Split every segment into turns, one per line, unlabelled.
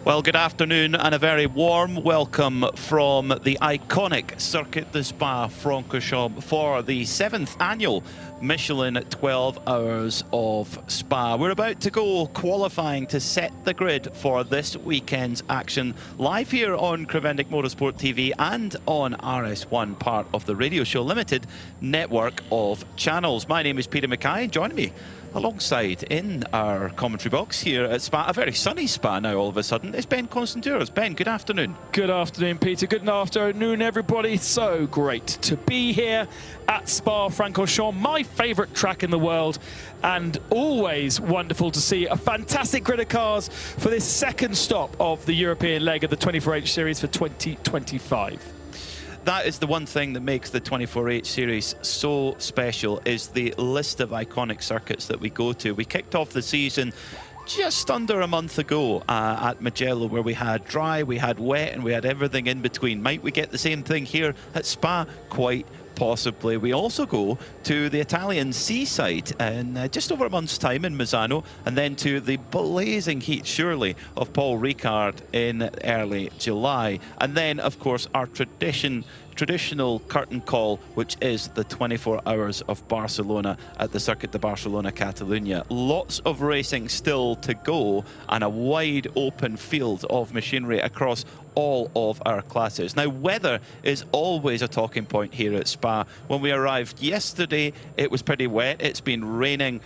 Well, good afternoon and a very warm welcome from the iconic Circuit de Spa-Francorchamps for the 7th annual Michelin 12 Hours of Spa. We're about to go qualifying to set the grid for this weekend's action live here on Creventic Motorsport TV and on RS1, part of the Radio Show Limited network of channels. My name is Peter Mackay. Joining me alongside in our commentary box here at Spa, a very sunny Spa now all of a sudden, is Ben Constanduros. Ben, good afternoon.
Good afternoon, Peter. Good afternoon, everybody. So great to be here at Spa-Francorchamps, my favourite track in the world, and always wonderful to see a fantastic grid of cars for this second stop of the European leg of the 24H Series for 2025.
That is the one thing that makes the 24H Series so special, is the list of iconic circuits that we go to. We kicked off the season just under a month ago at Mugello, where we had dry, we had wet, and we had everything in between. Might we get the same thing here at Spa? Quite possibly. We also go to the Italian seaside in just over a month's time in Misano, and then to the blazing heat, surely, of Paul Ricard in early July. And then, of course, our traditional curtain call, which is the 24 Hours of Barcelona at the Circuit de Barcelona, Catalunya. Lots of racing still to go and a wide open field of machinery across all of our classes. Now, weather is always a talking point here at Spa. When we arrived yesterday, it was pretty wet. It's been raining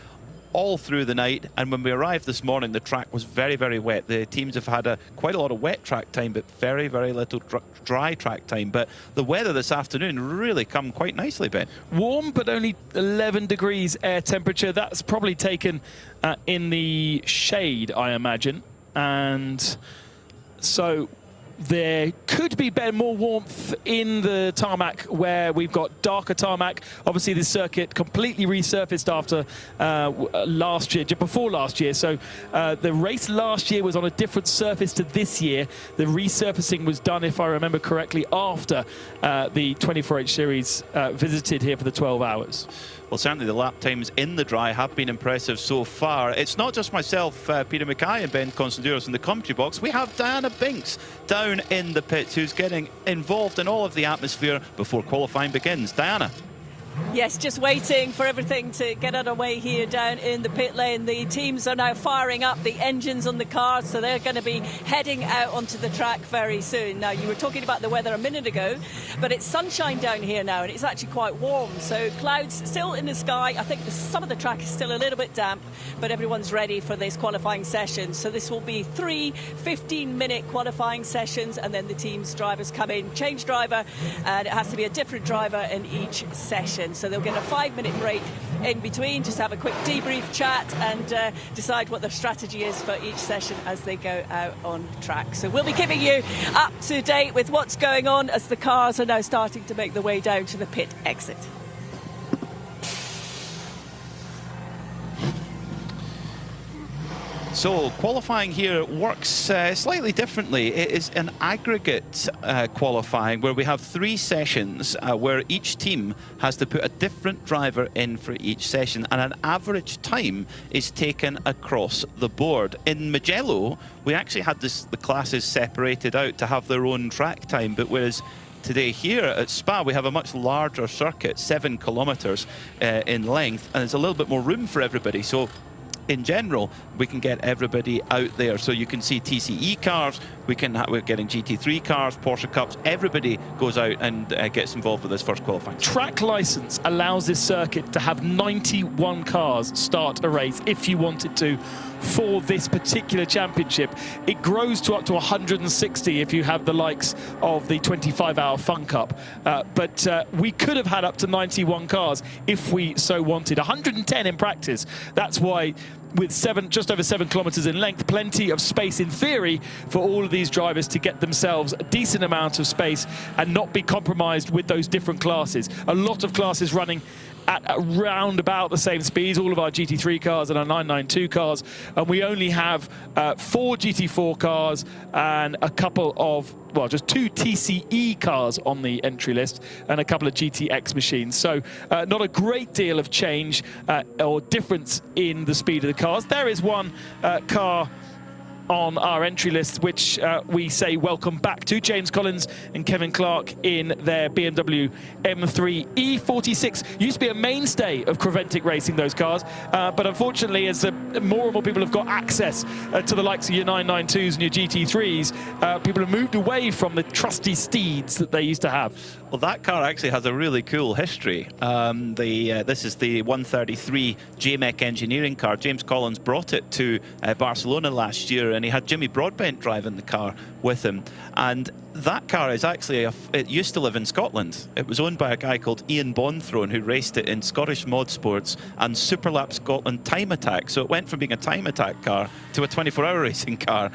all through the night, and when we arrived this morning, the track was very, very wet. The teams have had quite a lot of wet track time, but very, very little dry track time. But the weather this afternoon really come quite nicely, Ben.
Warm, but only 11 degrees air temperature. That's probably taken in the shade, I imagine. And so there could be more warmth in the tarmac, where we've got darker tarmac. Obviously, this circuit completely resurfaced after last year, before last year. So the race last year was on a different surface to this year. The resurfacing was done, if I remember correctly, after the 24H Series visited here for the 12 hours.
Well, certainly the lap times in the dry have been impressive so far. It's not just myself, Peter Mackay and Ben Constanduros in the commentary box. We have Diana Binks down in the pits, who's getting involved in all of the atmosphere before qualifying begins. Diana.
Yes, just waiting for everything to get underway here down in the pit lane. The teams are now firing up the engines on the cars, so they're going to be heading out onto the track very soon. Now, you were talking about the weather a minute ago, but it's sunshine down here now, and it's actually quite warm. So clouds still in the sky. I think some of the track is still a little bit damp, but everyone's ready for this qualifying session. So this will be 3 15-minute qualifying sessions, and then the team's drivers come in, change driver, and it has to be a different driver in each session. So they'll get a 5-minute break in between, just have a quick debrief chat and decide what their strategy is for each session as they go out on track. So we'll be keeping you up to date with what's going on as the cars are now starting to make their way down to the pit exit.
So qualifying here works slightly differently. It is an aggregate qualifying where we have 3 sessions where each team has to put a different driver in for each session, and an average time is taken across the board. In Mugello, we actually had the classes separated out to have their own track time, but whereas today here at Spa, we have a much larger circuit, 7 kilometres in length, and there's a little bit more room for everybody. So in general, we can get everybody out there. So you can see TCE cars, we're getting GT3 cars, Porsche Cups. Everybody goes out and gets involved with this first qualifying.
Track license allows this circuit to have 91 cars start a race if you wanted to for this particular championship. It grows to up to 160 if you have the likes of the 25-hour Fun Cup. But we could have had up to 91 cars if we so wanted. 110 in practice. That's why, with just over 7 kilometers in length, plenty of space in theory for all of these drivers to get themselves a decent amount of space and not be compromised with those different classes. A lot of classes running at around about the same speeds, all of our GT3 cars and our 992 cars, and we only have 4 GT4 cars and a couple of, well, just 2 TCE cars on the entry list and a couple of GTX machines. So not a great deal of change or difference in the speed of the cars. There is one car on our entry list, which we say welcome back to James Collins and Kevin Clark in their BMW M3 E46. Used to be a mainstay of Creventic racing, those cars, but unfortunately, as more and more people have got access to the likes of your 992s and your GT3s, people have moved away from the trusty steeds that they used to have.
Well, that car actually has a really cool history. This is the 133 JMEC engineering car. James Collins brought it to Barcelona last year, and he had Jimmy Broadbent driving the car with him. And that car is actually, it used to live in Scotland. It was owned by a guy called Ian Bonthorne, who raced it in Scottish Mod Sports and Superlap Scotland Time Attack. So it went from being a Time Attack car to a 24-hour racing car.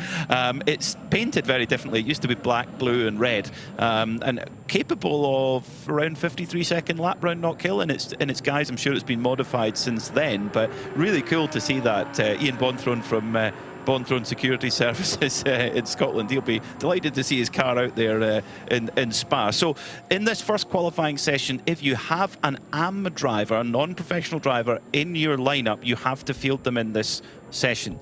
It's painted very differently. It used to be black, blue and red, and capable of around 53-second lap round Knockhill in its guise. I'm sure it's been modified since then, but really cool to see that. Ian Bonthorne from Bonthorne Security Services in Scotland. He'll be delighted to see his car out there in Spa. So in this first qualifying session, if you have an AM driver, a non-professional driver in your lineup, you have to field them in this session.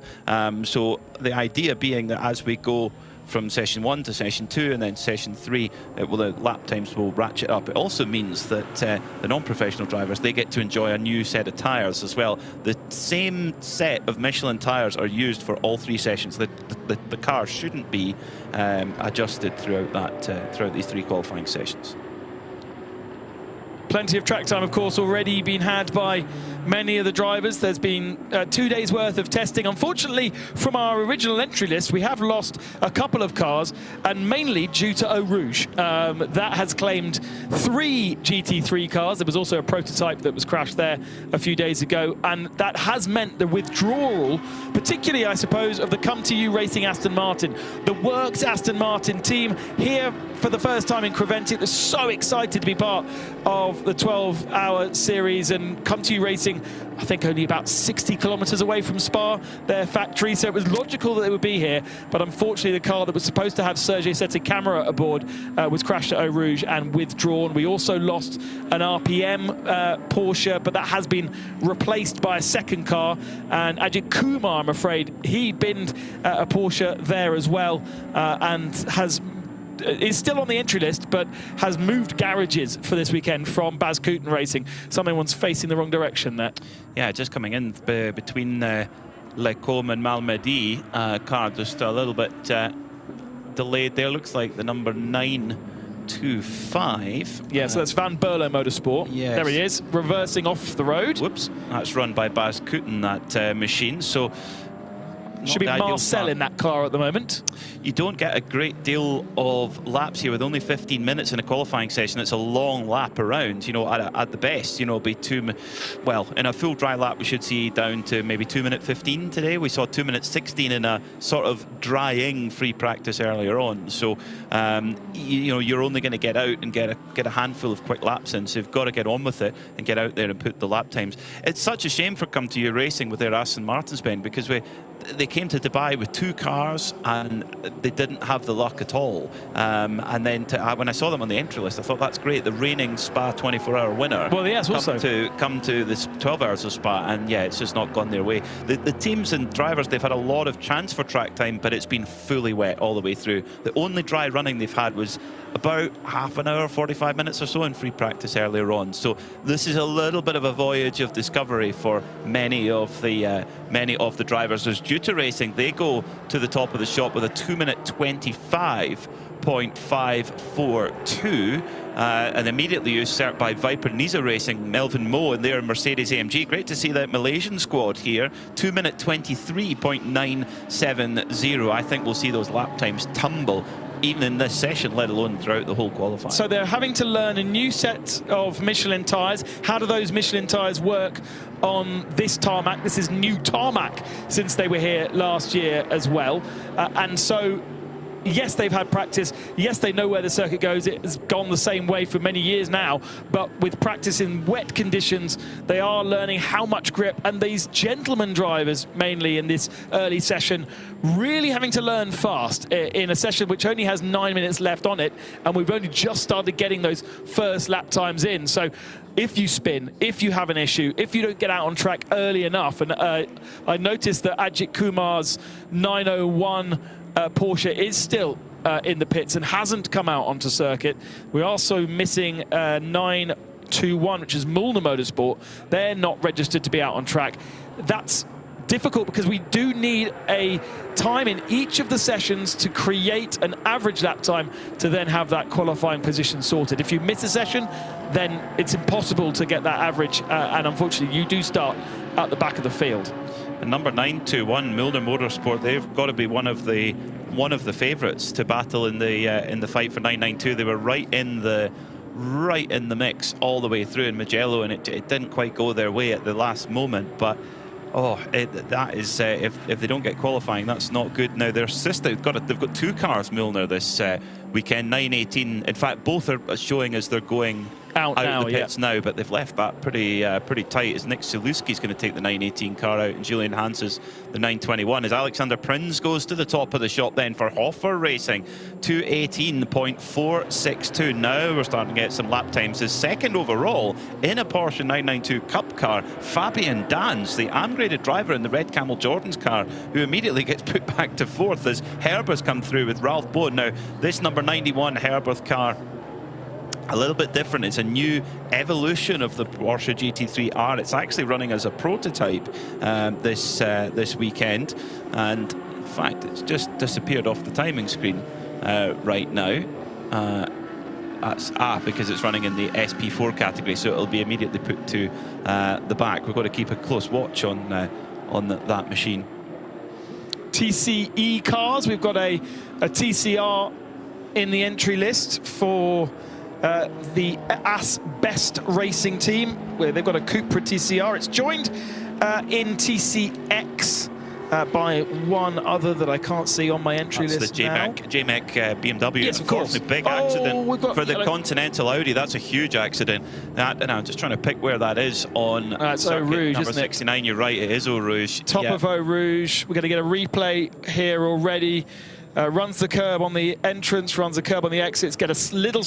So the idea being that as we go from session 1 to session 2 and then session 3, the lap times will ratchet up. It also means that the non-professional drivers, they get to enjoy a new set of tyres as well. The same set of Michelin tyres are used for all 3 sessions. The car shouldn't be adjusted throughout these 3 qualifying sessions.
Plenty of track time, of course, already been had by many of the drivers. There's been 2 days worth of testing. Unfortunately, from our original entry list, we have lost a couple of cars, and mainly due to Eau Rouge. That has claimed 3 GT3 cars. There was also a prototype that was crashed there a few days ago, and that has meant the withdrawal, particularly, I suppose, of the Come To You Racing Aston Martin. The Works Aston Martin team here for the first time in Creventic. They're so excited to be part of the 12-hour series, and Come To You Racing, I think, only about 60 kilometers away from Spa, their factory, so it was logical that they would be here. But unfortunately, the car that was supposed to have Sergei Sette camera aboard was crashed at Eau Rouge and withdrawn. We also lost an RPM Porsche, but that has been replaced by a second car, and Ajit Kumar, I'm afraid, he binned a Porsche there as well, and is still on the entry list, but has moved garages for this weekend from Baz Kooten Racing. Someone's facing the wrong direction there. Yeah,
just coming in between Lecombe and Malmedy. Car just a little bit delayed there. Looks like the number 925.
Yeah, so that's Van Berlo Motorsport.
Yes.
There he is, reversing off the road.
Whoops, that's run by Baz Kooten, that machine. So
should be Marcel in that car at the moment.
You don't get a great deal of laps here with only 15 minutes in a qualifying session. It's a long lap around, you know, at the best, you know, be well, in a full dry lap, we should see down to maybe 2:15 today. We saw 2:16 in a sort of drying free practice earlier on. So, you know, you're only going to get out and get a handful of quick laps in. So you've got to get on with it and get out there and put the lap times. It's such a shame for Come To You Racing with their Aston Martins, Ben, because they came to Dubai with 2 cars and they didn't have the luck at all. And then when I saw them on the entry list, I thought, that's great. The reigning Spa 24-hour winner.
Well, yes, also
come to this 12 hours of Spa, and yeah, it's just not gone their way. The teams and drivers, they've had a lot of chance for track time, but it's been fully wet all the way through. The only dry running they've had was about half an hour, 45 minutes or so in free practice earlier on. So this is a little bit of a voyage of discovery for many of the drivers. There's due to racing, they go to the top of the shop with a 2:25.542, and immediately usurped by Viper Niza Racing, Melvin Moe and their Mercedes AMG. Great to see that Malaysian squad here. 2:23.970. I think we'll see those lap times tumble even in this session, let alone throughout the whole qualifying.
So they're having to learn a new set of Michelin tyres. How do those Michelin tyres work on this tarmac? This is new tarmac since they were here last year as well. And so yes, they've had practice. Yes, they know where the circuit goes. It has gone the same way for many years now. But with practice in wet conditions, they are learning how much grip. And these gentlemen drivers, mainly in this early session, really having to learn fast in a session which only has 9 minutes left on it. And we've only just started getting those first lap times in. So if you spin, if you have an issue, if you don't get out on track early enough, and I noticed that Ajit Kumar's 901 Porsche is still in the pits and hasn't come out onto circuit. We're also missing 921, which is Mulner Motorsport. They're not registered to be out on track. That's difficult because we do need a time in each of the sessions to create an average lap time to then have that qualifying position sorted. If you miss a session, then it's impossible to get that average, and unfortunately you do start at the back of the field.
And number 921, Mulner Motorsport, they've got to be one of the favourites to battle in the fight for 992. They were right in the mix all the way through in Mugello, and it didn't quite go their way at the last moment. But that is if they don't get qualifying, that's not good. Now their sister, they've got two cars, Mulner, this weekend. 918. In fact, both are showing as they're going out now, of the pits now, but they've left that pretty tight, as Nick Sulewski's going to take the 918 car out and Julian Hans's the 921, as Alexander Prinz goes to the top of the shop then for Hoffer Racing. 2:18.462. Now we're starting to get some lap times. His second overall in a Porsche 992 Cup car, Fabian Dans, the AMM-graded driver in the Red Camel Jordan's car, who immediately gets put back to fourth as Herbert's come through with Ralph Bowen. Now this number 91 Herbert car, a little bit different. It's a new evolution of the Porsche GT3R. It's actually running as a prototype this weekend, and in fact it's just disappeared off the timing screen right now. That's because it's running in the SP4 category, so it'll be immediately put to the back. We've got to keep a close watch on that machine.
TCE cars, we've got a TCR in the entry list for the AS Best Racing team, where they've got a Cupra TCR. It's joined in TCX by one other that I can't see on my entry list now.
The JMEC BMW.
Yes, of course.
A big accident for the Continental Audi. That's a huge accident. And I'm just trying to pick where that is on
it's Eau Rouge,
number 69. You're right, it is Eau Rouge.
Top of Eau Rouge. We're going to get a replay here already. Runs the curb on the entrance, runs the curb on the exits, get a little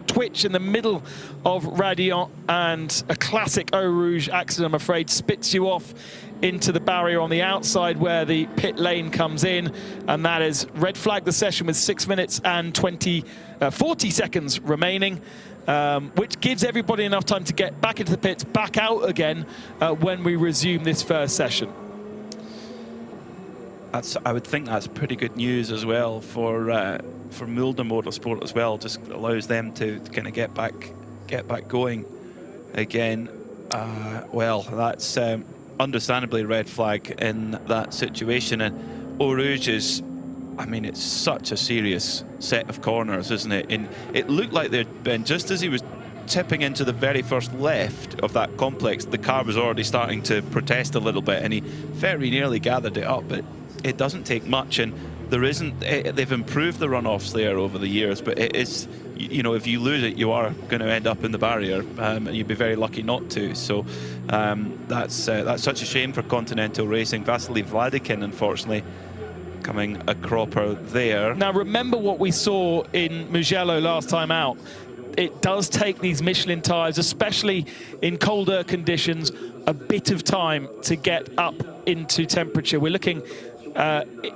twitch in the middle of Radiant, and a classic Eau Rouge accident, I'm afraid, spits you off into the barrier on the outside where the pit lane comes in, and that is red flag the session with 6 minutes and 40 seconds remaining, which gives everybody enough time to get back into the pits, back out again when we resume this first session.
I would think that's pretty good news as well for Mulner Motorsport as well. Just allows them to kind of get back going again. Well, that's understandably a red flag in that situation. And Eau Rouge is, I mean, it's such a serious set of corners, isn't it? And it looked like there'd been, just as he was tipping into the very first left of that complex, the car was already starting to protest a little bit, and he very nearly gathered it up. But it doesn't take much, and there isn't. They've improved the runoffs there over the years, but it is, you know, if you lose it, you are going to end up in the barrier, and you'd be very lucky not to. So that's such a shame for Continental Racing. Vasily Vladikin, unfortunately, coming a cropper there.
Now remember what we saw in Mugello last time out. It does take these Michelin tyres, especially in colder conditions, a bit of time to get up into temperature. We're looking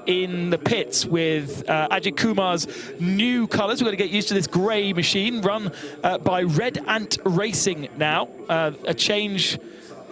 in the pits with Ajit Kumar's new colours. We've got to get used to this grey machine run by Red Ant Racing now. A change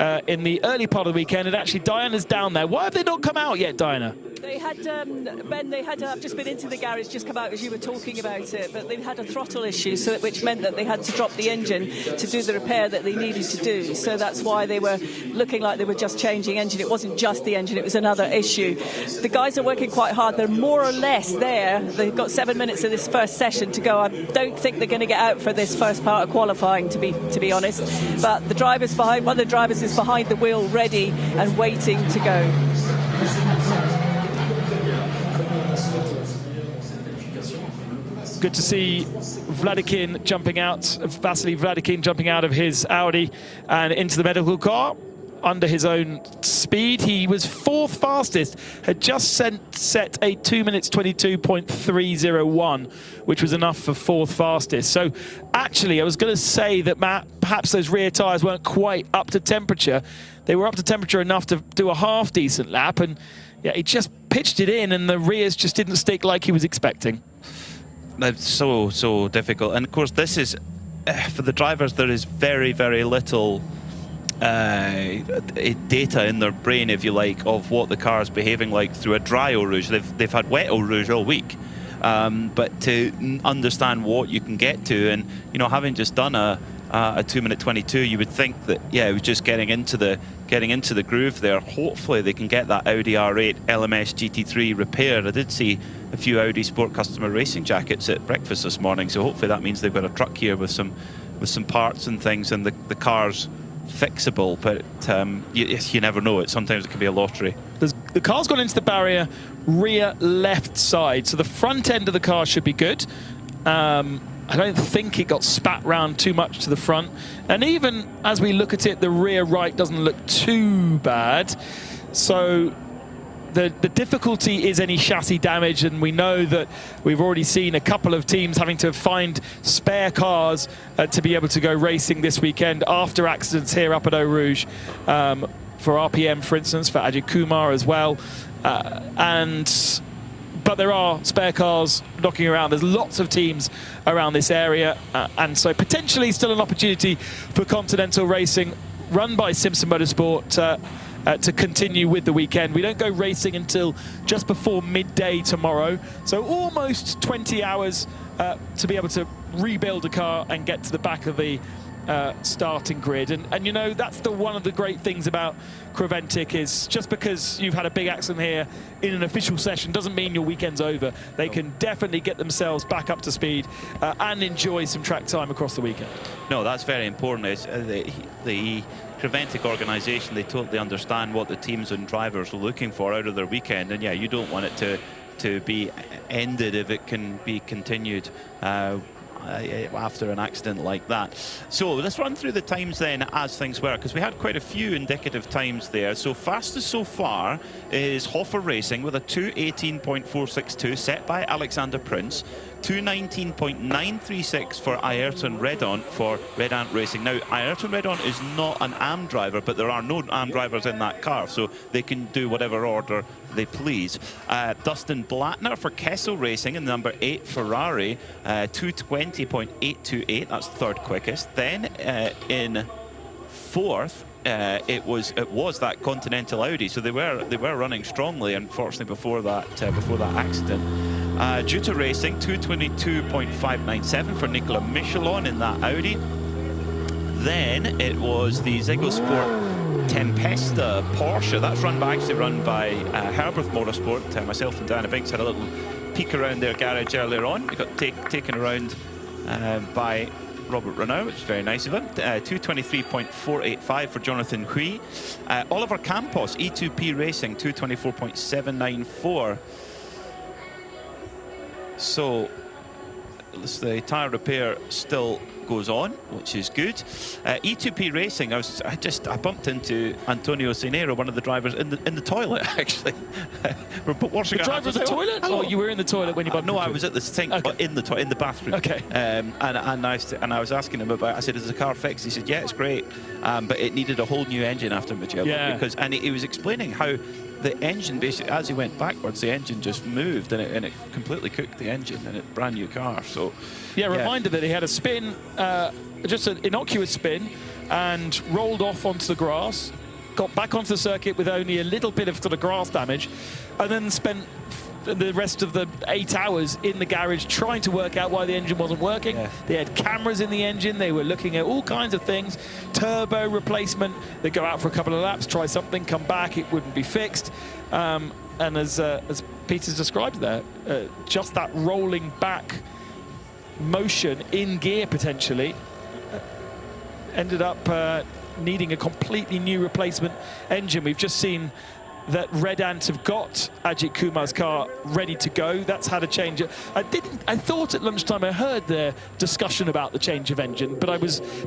in the early part of the weekend, and actually Diana's down there. Why have they not come out yet, Diana?
They had, Ben, I've just been into the garage, just come out as you were talking about it, but they've had a throttle issue, so which meant that they had to drop the engine to do the repair that they needed to do. So that's why they were looking like they were just changing engine. It wasn't just the engine, it was another issue. The guys are working quite hard. They're more or less there. They've got 7 minutes of this first session to go. I don't think they're going to get out for this first part of qualifying, to be honest. But the driver's behind, one of the drivers is behind the wheel, ready and waiting to go.
Good to see Vladikin jumping out, Vasily Vladikin jumping out of his Audi and into the medical car under his own speed. He was 4th fastest, had just set a 2 minutes 22.301, which was enough for 4th fastest. So actually, I was going to say that perhaps those rear tyres weren't quite up to temperature. They were up to temperature enough to do a half decent lap, and yeah, he just pitched it in, and the rears just didn't stick like he was expecting.
That's so difficult. And of course, this is for the drivers. There is very little data in their brain, if you like, of what the car is behaving like through a dry Eau Rouge. They've had wet Eau Rouge all week, but to understand what you can get to, and you know, having just done a 2 minute 22, you would think that it was just getting into the groove there. Hopefully they can get that Audi R8 LMS GT3 repaired. I did see a few Audi Sport Customer Racing jackets at breakfast this morning, so hopefully that means they've got a truck here with some parts and things, and the car's fixable. But you never know. Sometimes it can be a lottery.
The car's gone into the barrier rear left side, so the front end of the car should be good. I don't think it got spat round too much to the front, and even as we look at it, the rear right doesn't look too bad. So the difficulty is any chassis damage, and we know that we've already seen a couple of teams having to find spare cars to be able to go racing this weekend after accidents here up at Eau Rouge, for RPM, for instance, for Ajay Kumar as well, but there are spare cars knocking around. There's lots of teams around this area, and so potentially still an opportunity for Continental Racing, run by Simpson Motorsport, to continue with the weekend. We don't go racing until just before midday tomorrow, so almost 20 hours to be able to rebuild a car and get to the back of the starting grid. And you know, that's one of the great things about Creventic, is just because you've had a big accident here in an official session doesn't mean your weekend's over. They can definitely get themselves back up to speed and enjoy some track time across the weekend. No, that's very important. It's, the Creventic organisation, they totally understand what the teams and drivers are looking for out of their weekend, and yeah, you don't want it to be ended if it can be continued after an accident like that. So let's run through the times then as things were, because we had quite a few indicative times there. So fastest so far is Hoffer Racing with a 2:18.462 set by Alexander Prince. 2:19.936 for Ayrton Redon for Red Ant Racing. Now, Ayrton Redon is not an AM driver, but there are no AM drivers in that car, so they can do whatever order they please. Dustin Blattner for Kessel Racing in the number 8 Ferrari, 2:20.828. That's third quickest. Then in fourth, it was that Continental Audi, so they were running strongly. Unfortunately, before that accident. Juta Racing, 2:22.597 for Nicolas Michelin in that Audi. Then it was the Ziggo Sport Tempesta Porsche. That's run by Herbert Motorsport. Myself and Dana Binks had a little peek around their garage earlier on. We got taken around by Robert Renault, which is very nice of him. 2:23.485 for Jonathan Hui. Oliver Campos, E2P Racing, 2:24.794. So the tyre repair still goes on, which is good. E2P Racing, I bumped into Antonio Cinero, one of the drivers, in the toilet actually. We're washing. The driver in the toilet? Oh, you were in the toilet when you bumped?
No, I was at the sink, okay. But in the bathroom.
Okay.
And I was asking him about. I said, "Is the car fixed?" He said, "Yeah, it's great, but it needed a whole new engine after Mugello."
Yeah.
And he was explaining how the engine, basically, as he went backwards, the engine just moved, and it completely cooked the engine in a brand new car. So,
yeah, reminder that he had a spin, just an innocuous spin, and rolled off onto the grass, got back onto the circuit with only a little bit of sort of grass damage, and then spent the rest of the 8 hours in the garage trying to work out why the engine wasn't working. Yeah. They had cameras in the engine. They were looking at all kinds of things. Turbo replacement. They go out for a couple of laps, try something, come back. It wouldn't be fixed. And as Peter's described there, just that rolling back motion in gear potentially ended up needing a completely new replacement engine. We've just seen that Red Ant have got Ajit Kumar's car ready to go. That's had a change. I thought at lunchtime I heard their discussion about the change of engine, but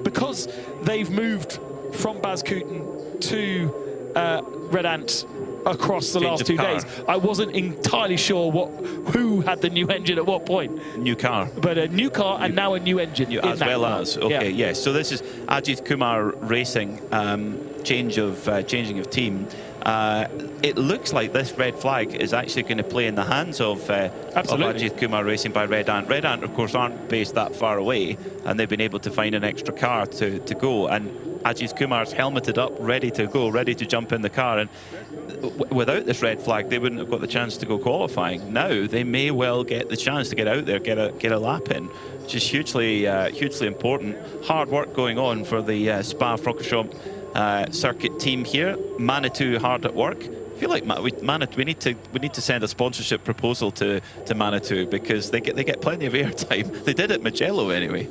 because they've moved from Bas Kutten to Red Ant across the last 2 days, I wasn't entirely sure who had the new engine at what point.
New car.
But a new car and now a new engine.
Okay, yes. So this is Ajit Kumar Racing, changing of team. It looks like this red flag is actually going to play in the hands of Ajit Kumar Racing by Red Ant. Red Ant, of course, aren't based that far away, and they've been able to find an extra car to go. And Ajit Kumar's helmeted up, ready to go, ready to jump in the car. And without this red flag, they wouldn't have got the chance to go qualifying. Now they may well get the chance to get out there, get a lap in, which is hugely important. Hard work going on for the Spa-Francorchamps circuit team here. Manitou hard at work. I feel like we need to send a sponsorship proposal to Manitou, because they get plenty of airtime. They did at Mugello anyway,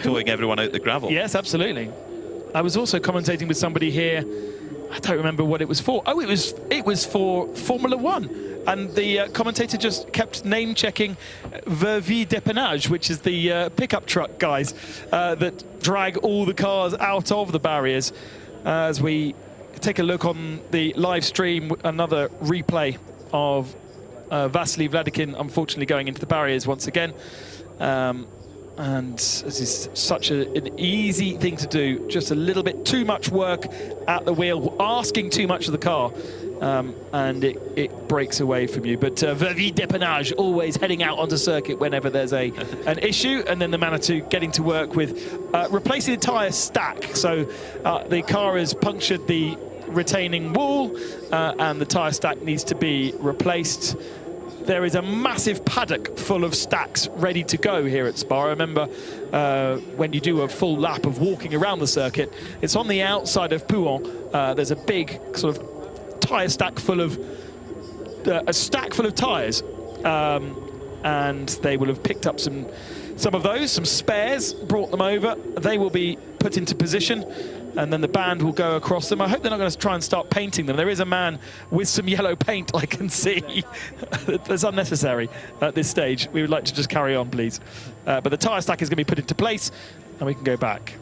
towing everyone out the gravel.
Yes, absolutely. I was also commentating with somebody here. I don't remember what it was for. Oh, it was for Formula One, and the commentator just kept name checking Vervi Dépannage, which is the pickup truck guys that drag all the cars out of the barriers. As we take a look on the live stream, another replay of Vasily Vladikin unfortunately going into the barriers once again. And this is such an easy thing to do, just a little bit too much work at the wheel, asking too much of the car, and it breaks away from you. But Vervi Dépannage always heading out onto circuit whenever there's an issue, and then the Manitou getting to work with replacing the tyre stack. So the car has punctured the retaining wall, and the tyre stack needs to be replaced. There is a massive paddock full of stacks ready to go here at Spa. I remember when you do a full lap of walking around the circuit, it's on the outside of Pouhon. There's a big sort of tyre stack full of tyres, and they will have picked up some of those, some spares, brought them over. They will be put into position, and then the band will go across them. I hope they're not going to try and start painting them. There is a man with some yellow paint, I can see. That's unnecessary at this stage. We would like to just carry on, please. But the tyre stack is going to be put into place, and we can go back.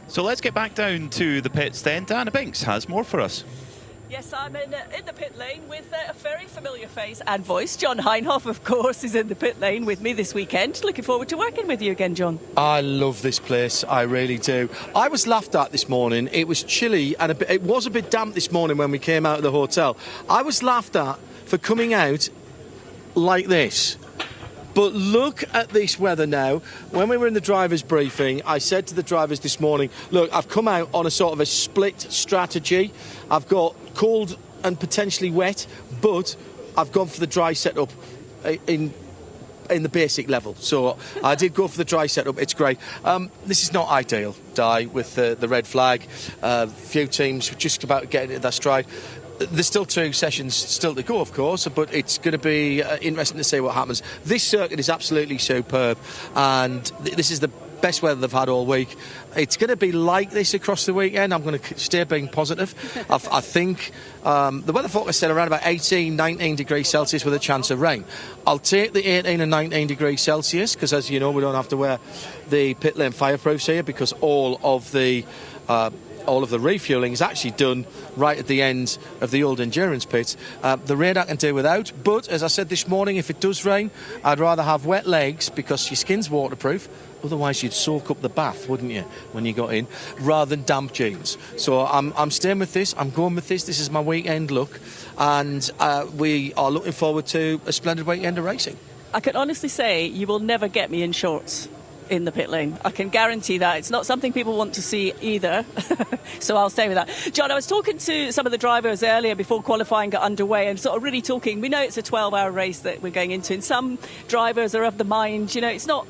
So let's get back down to the pits then. Diana Binks has more for us.
Yes, I'm in the pit lane with a very familiar face and voice. John Heinhoff, of course, is in the pit lane with me this weekend. Looking forward to working with you again, John.
I love this place, I really do. I was laughed at this morning. It was chilly and it was a bit damp this morning when we came out of the hotel. I was laughed at for coming out like this. But look at this weather now. When we were in the driver's briefing, I said to the drivers this morning, look, I've come out on a sort of a split strategy. I've got cold and potentially wet, but I've gone for the dry setup in the basic level. So I did go for the dry setup. It's great. This is not ideal, Di, with the red flag. Few teams were just about getting into their stride. There's still 2 sessions still to go, of course, but it's going to be interesting to see what happens. This circuit is absolutely superb, and this is the best weather they've had all week. It's going to be like this across the weekend. I'm going to stay being positive. I think the weather forecast said around about 18, 19 degrees Celsius with a chance of rain. I'll take the 18 and 19 degrees Celsius, because as you know, we don't have to wear the pit lane fireproofs here, because all of the refuelling is actually done right at the end of the old endurance pit. The rain I can do without, but as I said this morning, if it does rain, I'd rather have wet legs, because your skin's waterproof. Otherwise you'd soak up the bath, wouldn't you, when you got in, rather than damp jeans. So I'm staying with this. I'm going with this. This is my weekend look, and we are looking forward to a splendid weekend of racing.
I can honestly say you will never get me in shorts in the pit lane. I can guarantee that. It's not something people want to see either. So I'll stay with that. John, I was talking to some of the drivers earlier before qualifying got underway, and sort of really talking. We know it's a 12-hour race that we're going into, and some drivers are of the mind, it's not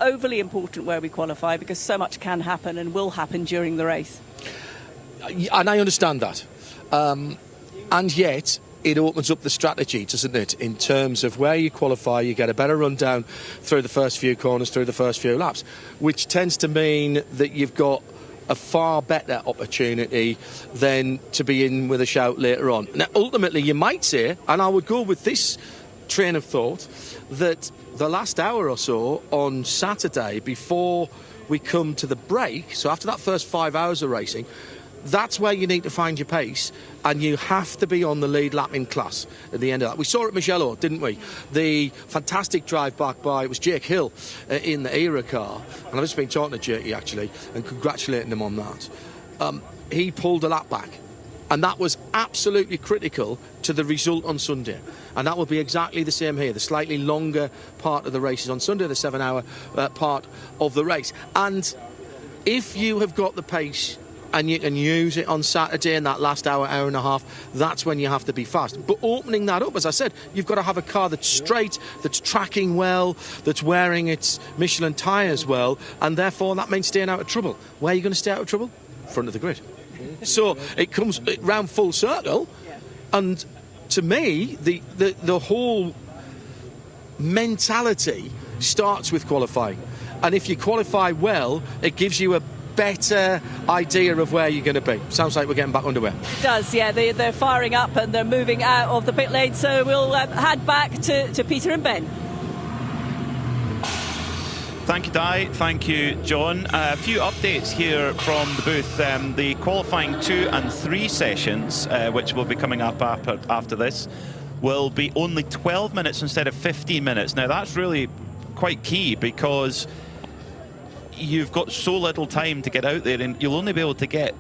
overly important where we qualify, because so much can happen and will happen during the race.
And I understand that. And yet it opens up the strategy, doesn't it, in terms of where you qualify. You get a better rundown through the first few corners, through the first few laps, which tends to mean that you've got a far better opportunity than to be in with a shout later on. Now, ultimately, you might say, and I would go with this train of thought, that the last hour or so on Saturday before we come to the break, so after that first 5 hours of racing, that's where you need to find your pace, and you have to be on the lead lap in class at the end of that. We saw it at Michelin, didn't we? The fantastic drive back by, it was Jake Hill in the Era car, and I've just been talking to Jakey actually and congratulating him on that. He pulled a lap back, and that was absolutely critical to the result on Sunday. And that will be exactly the same here. The slightly longer part of the race is on Sunday, the 7-hour part of the race. And if you have got the pace and you can use it on Saturday in that last hour, hour and a half, that's when you have to be fast. But opening that up, as I said, you've got to have a car that's straight, that's tracking well, that's wearing its Michelin tyres well, and therefore that means staying out of trouble. Where are you going to stay out of trouble? Front of the grid. So it comes round full circle, and to me, the whole mentality starts with qualifying. And if you qualify well, it gives you a better idea of where you're going to be. Sounds like we're getting back underway.
It does, yeah. They're firing up and they're moving out of the pit lane. So we'll head back to Peter and Ben.
Thank you, Di. Thank you, John. A few updates here from the booth. The qualifying 2 and 3 sessions, which will be coming up after this, will be only 12 minutes instead of 15 minutes. Now, that's really quite key because you've got so little time to get out there, and you'll only be able to get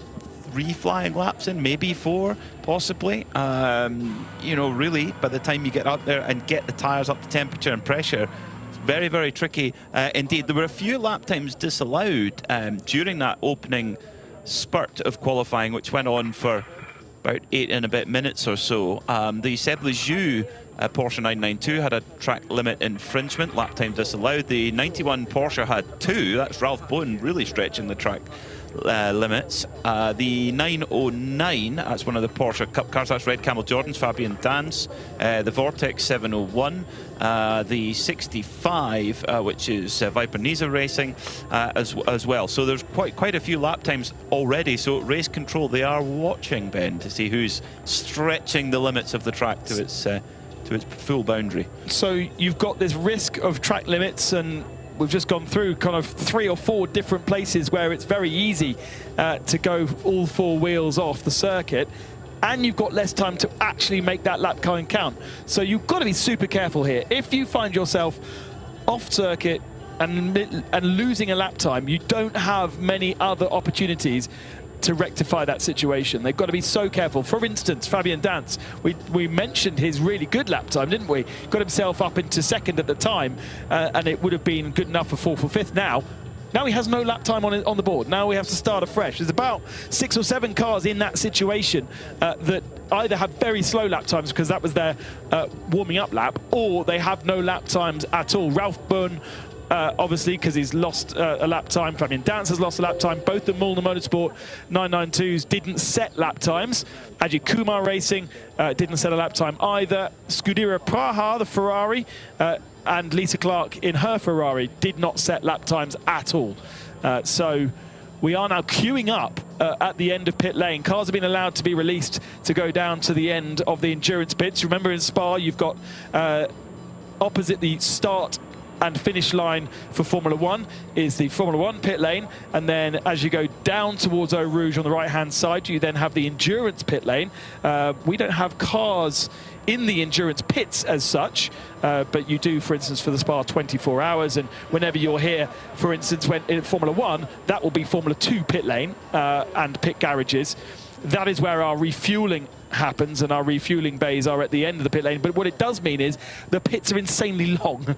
3 flying laps in, maybe 4, possibly. You know, really, by the time you get up there and get the tyres up to temperature and pressure, it's very, very tricky indeed. There were a few lap times disallowed during that opening spurt of qualifying, which went on for about 8 and a bit minutes or so. The Seb Lejeune Porsche 992 had a track limit infringement, lap time disallowed. The 91 Porsche had 2. That's Ralph Bowen really stretching the track limits. The 909, that's one of the Porsche Cup cars, that's Red Camel Jordan's Fabian Dance. The Vortex 701, the 65, which is Viper Niza Racing as well. So there's quite a few lap times already. So race control, they are watching, Ben, to see who's stretching the limits of the track to its full boundary. So
you've got this risk of track limits, and we've just gone through kind of 3 or 4 different places where it's very easy to go all 4 wheels off the circuit, and you've got less time to actually make that lap time count. So you've got to be super careful here. If you find yourself off circuit and losing a lap time, you don't have many other opportunities to rectify that situation. They've got to be so careful. For instance, Fabian Dance, we mentioned his really good lap time, didn't we? Got himself up into 2nd at the time, and it would have been good enough for 4th or 5th. Now he has no lap time on the board. Now we have to start afresh. There's about 6 or 7 cars in that situation that either have very slow lap times because that was their warming up lap, or they have no lap times at all. Ralph Bowen, obviously, because he's lost a lap time. Fabian Dance has lost a lap time. Both the Mulner Motorsport 992s didn't set lap times. Ajay Kumar Racing didn't set a lap time either. Scuderia Praha, the Ferrari, and Lisa Clark in her Ferrari did not set lap times at all. So we are now queuing up at the end of pit lane. Cars have been allowed to be released to go down to the end of the endurance pits. Remember, in Spa, you've got opposite the start and finish line for Formula 1 is the Formula 1 pit lane, and then as you go down towards Eau Rouge on the right hand side, you then have the endurance pit lane. We don't have cars in the endurance pits as such, but you do, for instance, for the Spa 24 hours, and whenever you're here, for instance, when in Formula 1, that will be Formula 2 pit lane and pit garages. That is where our refueling happens, and our refueling bays are at the end of the pit lane. But what it does mean is the pits are insanely long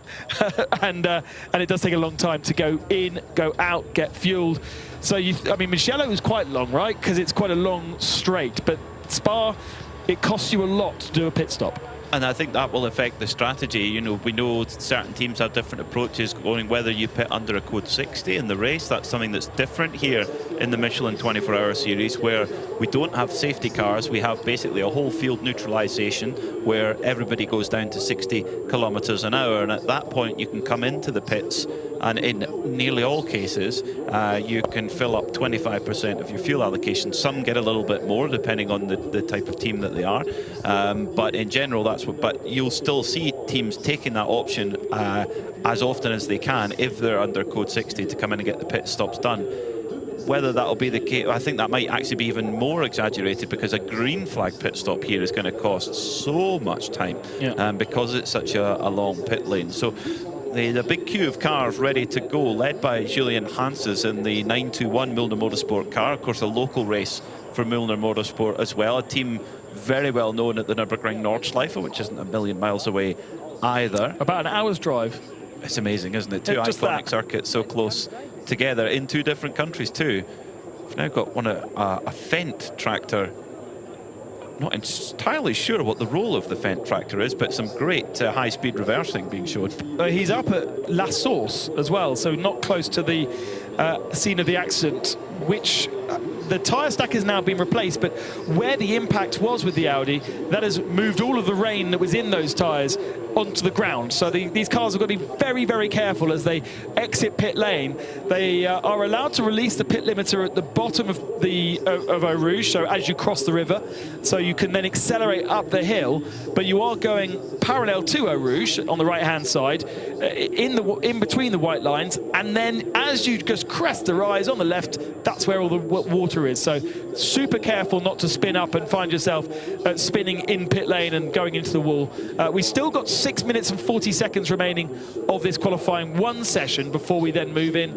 and it does take a long time to go in, go out, get fueled. So I mean, Michelin is quite long, right, because it's quite a long straight, but Spa, it costs you a lot to do a pit stop. And I think that will affect the strategy. You know, we know certain teams have different approaches going whether you pit under a code 60 in the race. That's something that's different here in the Michelin 24-hour series, where we don't have safety cars. We have basically a whole field neutralization where everybody goes down to 60 kilometers an hour. And at that point, you can come into the pits
and in nearly all cases, you can fill up 25% of your fuel allocation. Some get a little bit more, depending on the type of team that they are. But in general, that's what. But you'll still see teams taking that option as often as they can, if they're under code 60, to come in and get the pit stops done. Whether that'll be the case, I think that might actually be even more exaggerated, because a green flag pit stop here is going to cost so much time, because it's such a long pit lane. So there's a big queue of cars ready to go, led by Julian Hanses in the 921 Milner Motorsport car. Of course, a local race for Milner Motorsport as well, a team very well known at the Nürburgring Nordschleife, which isn't a million miles away either.
About an hour's drive.
It's amazing, isn't it? Two iconic circuits so close together in two different countries too. We've now got a Fendt tractor. Not entirely sure what the role of the Fendt tractor is, but some great high-speed reversing being shown.
He's up at La Source as well, so not close to the scene of the accident, which the tyre stack has now been replaced, but where the impact was with the Audi, that has moved all of the rain that was in those tyres onto the ground. So these cars have got to be very, very careful as they exit pit lane. They are allowed to release the pit limiter at the bottom of Eau Rouge, so as you cross the river, so you can then accelerate up the hill, but you are going parallel to Eau Rouge on the right-hand side, in between the white lines, and then as you just crest the rise on the left, that's where all the water is. So super careful not to spin up and find yourself spinning in pit lane and going into the wall. We've still got 6 minutes and 40 seconds remaining of this qualifying 1 session before we then move in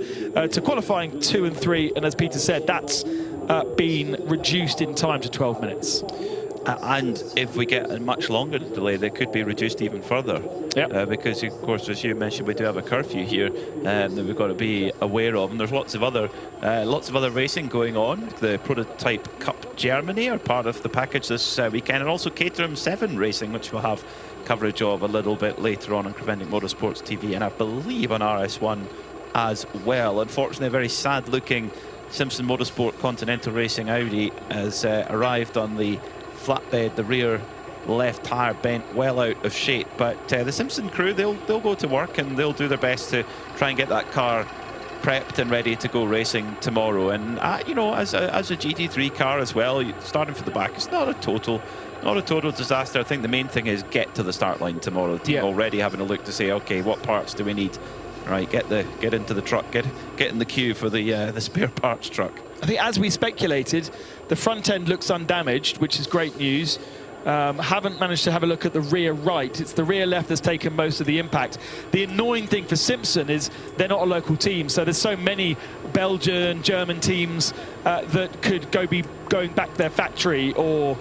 to qualifying 2 and 3, and as Peter said, that's been reduced in time to 12 minutes.
And if we get a much longer delay, they could be reduced even further.
Yep.
Because, of course, as you mentioned, we do have a curfew here that we've got to be aware of. And there's lots of other racing going on. The Prototype Cup Germany are part of the package this weekend, and also Caterham 7 racing, which we'll have coverage of a little bit later on Creventic Motorsports TV, and I believe on RS1 as well. Unfortunately, a very sad-looking Simpson Motorsport Continental Racing Audi has arrived on the flatbed, the rear left tyre bent well out of shape, but the Simpson crew, they'll go to work and they'll do their best to try and get that car prepped and ready to go racing tomorrow. And you know, as a GT3 car as well, starting from the back, it's not a total disaster. I think the main thing is get to the start line tomorrow. The team already having a look to say, okay, what parts do we need? Right, get into the truck, get in the queue for the spare parts truck.
I think, as we speculated, the front end looks undamaged, which is great news. Haven't managed to have a look at the rear right. It's the rear left that's taken most of the impact. The annoying thing for Simpson is they're not a local team, so there's so many Belgian, German teams that could be going back to their factory or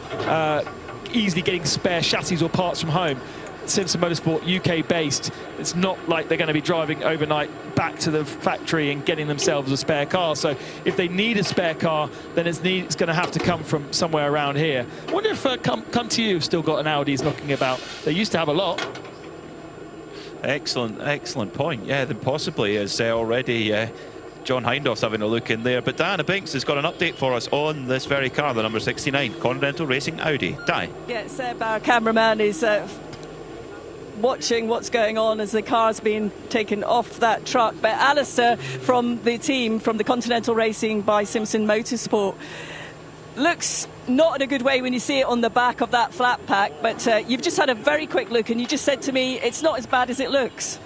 easily getting spare chassis or parts from home. Simpson Motorsport, UK based, it's not like they're going to be driving overnight back to the factory and getting themselves a spare car. So if they need a spare car, then it's going to have to come from somewhere around here. I wonder if come to you have still got an Audi's knocking about. They used to have a lot.
Excellent point. Yeah, then possibly is already John Hindhaug's having a look in there. But Diana Binks has got an update for us on this very car, the number 69 Continental Racing Audi. Di.
Yeah, Seb, our cameraman, is watching what's going on as the car's being taken off that truck. But Alistair from the team, from the Continental Racing by Simpson Motorsport, looks not in a good way when you see it on the back of that flat pack. But you've just had a very quick look and you just said to me it's not as bad as it looks.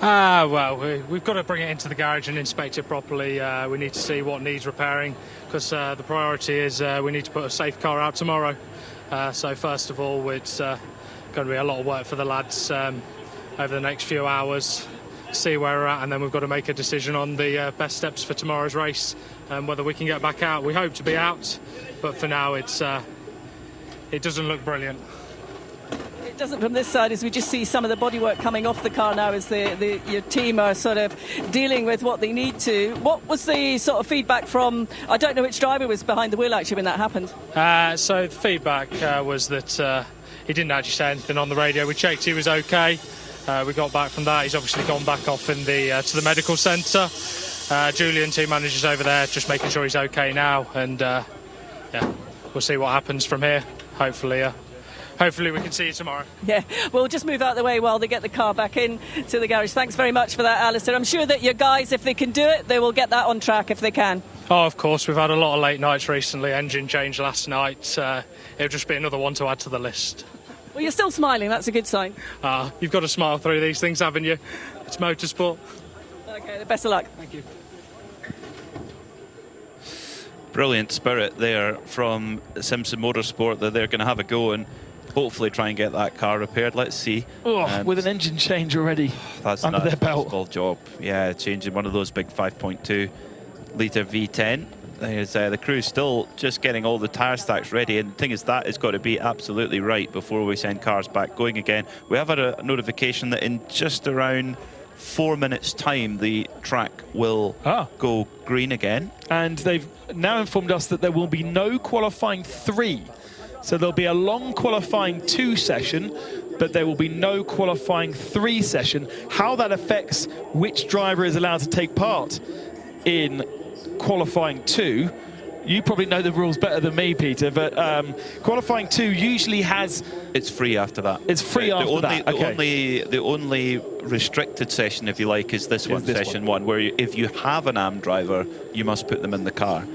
Well, we've got to bring it into the garage and inspect it properly. We need to see what needs repairing, because the priority is we need to put a safe car out tomorrow. So first of all, it's going to be a lot of work for the lads over the next few hours, see where we're at, and then we've got to make a decision on the best steps for tomorrow's race and whether we can get back out. We hope to be out, but for now it doesn't look brilliant.
It doesn't from this side, as we just see some of the bodywork coming off the car now as your team are sort of dealing with what they need to. What was the sort of feedback from, I don't know which driver was behind the wheel actually when that happened?
So the feedback was that he didn't actually say anything on the radio. We checked he was okay. We got back from that. He's obviously gone back off in to the medical centre. Julian, team manager's over there, just making sure he's okay now. And yeah, we'll see what happens from here. Hopefully hopefully we can see you tomorrow.
Yeah, we'll just move out of the way while they get the car back in to the garage. Thanks very much for that, Alistair. I'm sure that your guys, if they can do it, they will get that on track if they can.
Oh, of course, we've had a lot of late nights recently. Engine change last night. It'll just be another one to add to the list.
Well, you're still smiling. That's a good sign.
You've got to smile through these things, haven't you? It's motorsport.
Okay, best of luck.
Thank you.
Brilliant spirit there from Simpson Motorsport that they're going to have a go and hopefully try and get that car repaired. Let's see.
With an engine change already
that's
under their belt.
That's a job. Yeah, changing one of those big 5.2 litre V10. There's the crew still just getting all the tyre stacks ready, and the thing is that has got to be absolutely right before we send cars back going again. We have had a notification that in just around 4 minutes time the track will go green again,
and they've now informed us that there will be no qualifying 3, so there'll be a long qualifying 2 session, but there will be no qualifying 3 session. How that affects which driver is allowed to take part in qualifying 2, you probably know the rules better than me, Peter, but qualifying 2 usually has...
It's free after that.
It's free after that.
The only restricted session, if you like, is this one, session 1, where if you have an AM driver, you must put them in the car.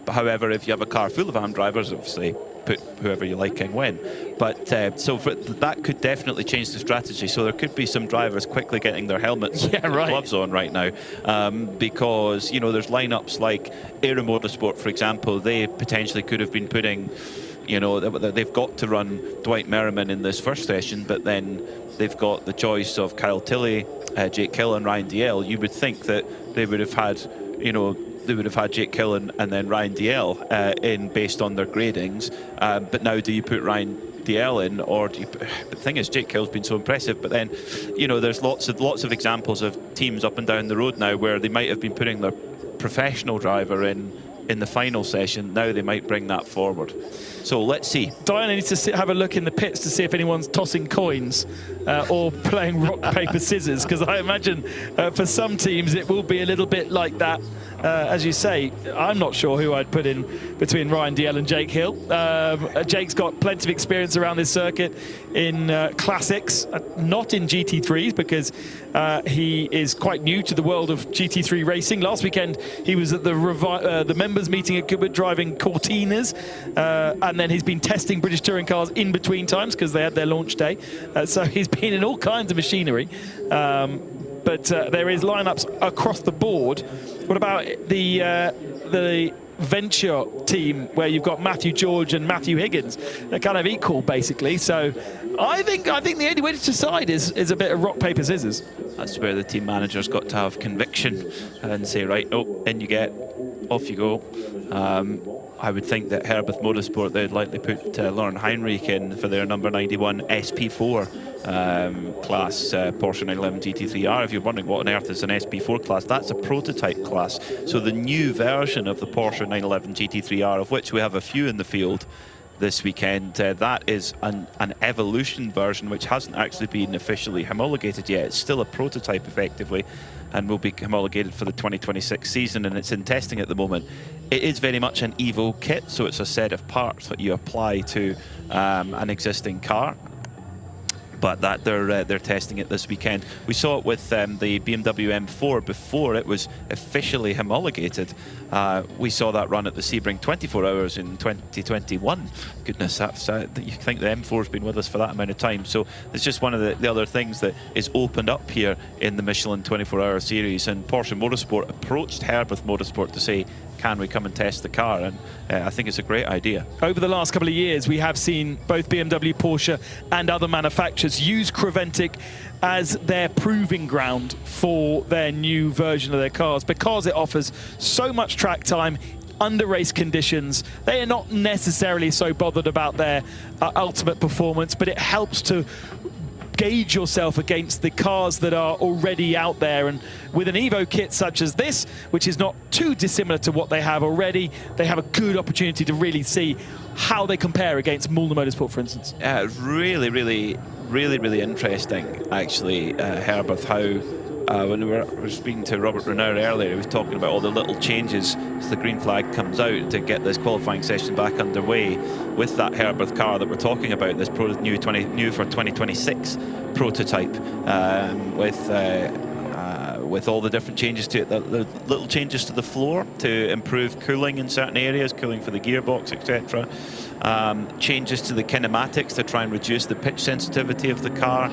However, if you have a car full of AM drivers, obviously, put whoever you like in when. But so that could definitely change the strategy. So there could be some drivers quickly getting their helmets and gloves on right now, because there's lineups like Aero Motorsport, for example. They potentially could have been putting, they've got to run Dwight Merriman in this first session, but then they've got the choice of Kyle Tilley, Jake Hill, and Ryan DL. You would think that they would have had, they would have had Jake Hill and then Ryan DL in based on their gradings. But now do you put Ryan DL in, or do you the thing is, Jake Hill's been so impressive, but then there's lots of examples of teams up and down the road now where they might have been putting their professional driver in the final session. Now they might bring that forward. So let's see.
Diana needs to have a look in the pits to see if anyone's tossing coins or playing rock, paper, scissors, because I imagine for some teams it will be a little bit like that. As you say, I'm not sure who I'd put in between Ryan DL and Jake Hill. Jake's got plenty of experience around this circuit in classics, not in GT3s, because he is quite new to the world of GT3 racing. Last weekend he was at the members meeting at Goodwood driving Cortinas, and then he's been testing British touring cars in between times because they had their launch day. So he's been in all kinds of machinery. But there is lineups across the board. What about the venture team where you've got Matthew George and Matthew Higgins? They're kind of equal, basically. So I think the only way to decide is a bit of rock, paper, scissors.
That's where the team manager's got to have conviction and say, right, in you get, off you go. I would think that Herbeth Motorsport, they'd likely put Lauren Heinrich in for their number 91 SP4 class Porsche 911 GT3R. If you're wondering what on earth is an SP4 class, that's a prototype class. So the new version of the Porsche 911 GT3R, of which we have a few in the field this weekend, that is an evolution version which hasn't actually been officially homologated yet. It's still a prototype effectively, and will be homologated for the 2026 season, and it's in testing at the moment. It is very much an Evo kit, so it's a set of parts that you apply to an existing car. But that they're testing it this weekend. We saw it with the BMW M4 before it was officially homologated. We saw that run at the Sebring 24 Hours in 2021. Goodness, that's you think the M4's been with us for that amount of time. So it's just one of the other things that is opened up here in the Michelin 24-hour series. And Porsche Motorsport approached Herbeth Motorsport to say, can we come and test the car? And I think it's a great idea.
Over the last couple of years, we have seen both BMW, Porsche and other manufacturers use Creventic as their proving ground for their new version of their cars, because it offers so much track time under race conditions. They are not necessarily so bothered about their ultimate performance, but it helps to gauge yourself against the cars that are already out there. And with an Evo kit such as this, which is not too dissimilar to what they have already, they have a good opportunity to really see how they compare against Mulder Motorsport, for instance. Really
interesting, actually, Herbeth, how when we were speaking to Robert Renner earlier, he was talking about all the little changes as the green flag comes out to get this qualifying session back underway with that Herbert car that we're talking about, this new for 2026 prototype, with all the different changes to it, the little changes to the floor to improve cooling in certain areas, cooling for the gearbox, etc. Changes to the kinematics to try and reduce the pitch sensitivity of the car,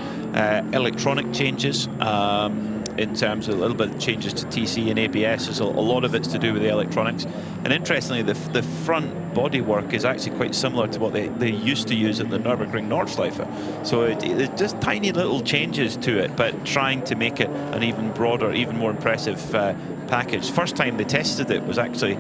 electronic changes in terms of a little bit of changes to TC and ABS. A lot of it's to do with the electronics. And interestingly, the front bodywork is actually quite similar to what they used to use at the Nürburgring Nordschleife. So it's just tiny little changes to it, but trying to make it an even broader, even more impressive package. First time they tested it was actually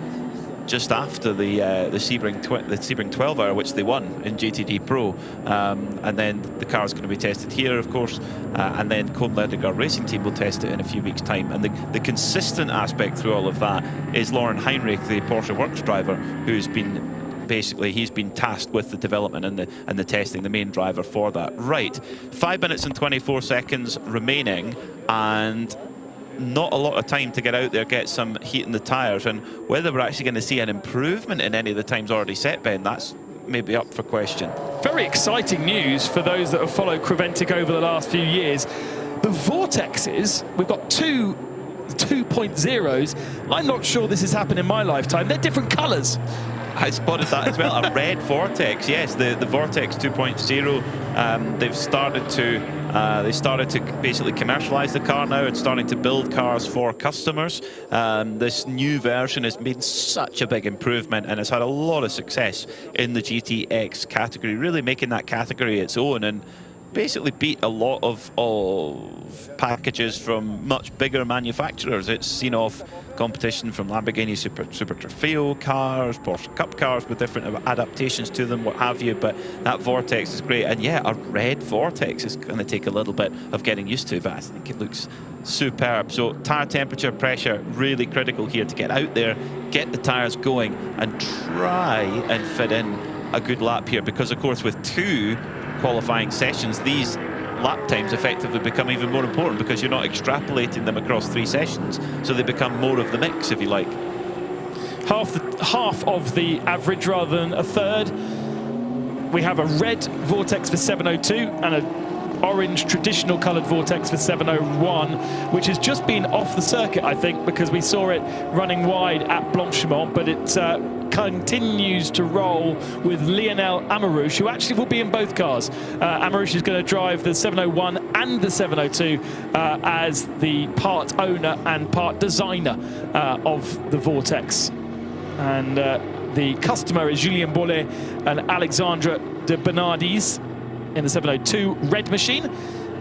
just after the Sebring 12 hour, which they won in GTD Pro, and then the car is going to be tested here, of course, and then Kohn-Ledergard Racing Team will test it in a few weeks' time. And the consistent aspect through all of that is Lauren Heinrich, the Porsche Works driver, who's been he's been tasked with the development and the testing, the main driver for that. Right, 5 minutes and 24 seconds remaining, and not a lot of time to get out there, get some heat in the tyres, and whether we're actually going to see an improvement in any of the times already set, Ben, that's maybe up for question. Very exciting news for those that have followed Creventic over the last few years. The Vortexes, we've got two 2.0s. I'm not sure this has happened in my lifetime. They're different colours. I spotted that as well. A red Vortex, yes, the Vortex 2.0. They've started to basically commercialize the car now and starting to build cars for customers. This new version has made such a big improvement and has had a lot of success in the GTX category, really making that category its own, and basically beat a lot of packages from much bigger manufacturers. It's seen off competition from Lamborghini Super Trofeo cars, Porsche Cup cars with different adaptations to them, what have you, but that Vortex is great. And yeah, a red Vortex is going to take a little bit of getting used to, but I think it looks superb. So tyre temperature, pressure, really critical here to get out there, get the tyres going and try and fit in a good lap here, because of course with two qualifying sessions, these lap times effectively become even more important because you're not extrapolating them across 3 sessions, so they become more of the mix, if you like. Half of the average rather than a third. We have a red Vortex for 702 and an orange traditional coloured Vortex for 701, which has just been off the circuit, I think, because we saw it running wide at Blanchimont, but it continues to roll with Lionel Amarouche, who actually will be in both cars. Amarouche is going to drive the 701 and the 702 as the part owner and part designer of the Vortex. And the customer is Julien Bollet and Alexandre de Bernardis in the 702 red machine,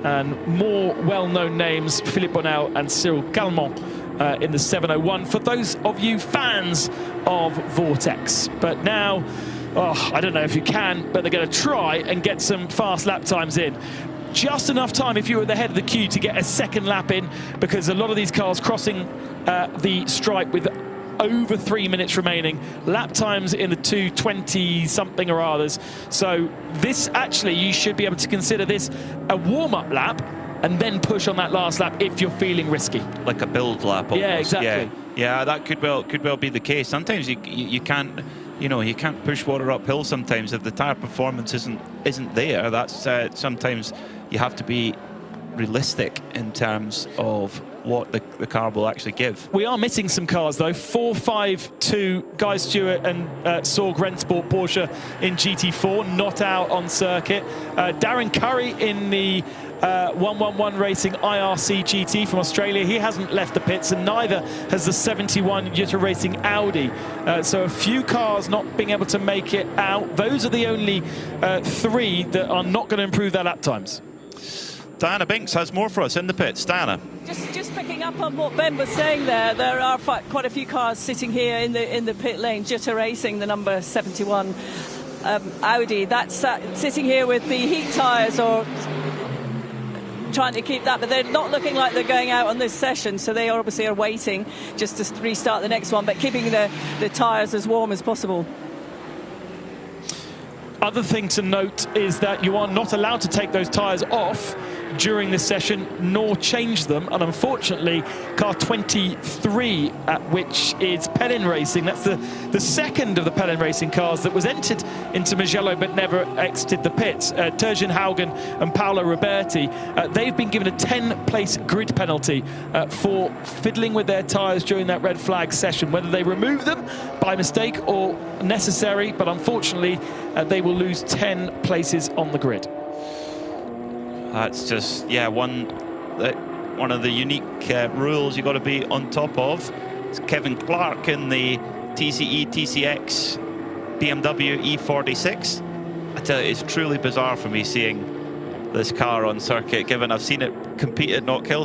and more well-known names, Philippe Bonnel and Cyril Calmont in the 701 for those of you fans of Vortex. But now, I don't know if you can, but they're going to try and get some fast lap times in. Just enough time if you were at the head of the queue to get a second lap in, because a lot of these cars crossing the stripe with over 3 minutes remaining, lap times in the 2:20 something or others. So this, actually, you should be able to consider this a warm-up lap and then push on that last lap if you're feeling risky, like a build lap almost. Yeah, exactly. Yeah, that could well be the case. Sometimes you can't, you can't push water uphill sometimes if the tire performance isn't there. That's sometimes you have to be realistic in terms of what the car will actually give. We are missing some cars though. 452 Guy Stewart and Sorg Rennsport Porsche in GT4, not out on circuit. Darren Curry in the 111 Racing IRC GT from Australia. He hasn't left the pits, and neither has the 71 Jutta Racing Audi. So a few cars not being able to make it out. Those are the only 3 that are not going to improve their lap times. Diana Binks has more for us in the pits. Diana.
Just picking up on what Ben was saying there are quite a few cars sitting here in the pit lane. Jutta Racing, the number 71 Audi, that's sitting here with the heat tyres, or trying to keep that, but they're not looking like they're going out on this session, so they obviously are waiting just to restart the next one, but keeping the tyres as warm as possible.
Other thing to note is that you are not allowed to take those tyres off during this session, nor changed them. And unfortunately, car 23, which is Michelin Racing, that's the second of the Michelin Racing cars that was entered into Mugello but never exited the pits. Terjen Haugen and Paolo Roberti, they've been given a 10-place grid penalty for fiddling with their tyres during that red flag session. Whether they remove them by mistake or necessary, but unfortunately they will lose 10 places on the grid.
That's just, yeah, one of the unique rules you've got to be on top of. It's Kevin Clark in the TCE TCX BMW E46. I tell you, it's truly bizarre for me seeing this car on circuit, given I've seen it compete at Knockhill,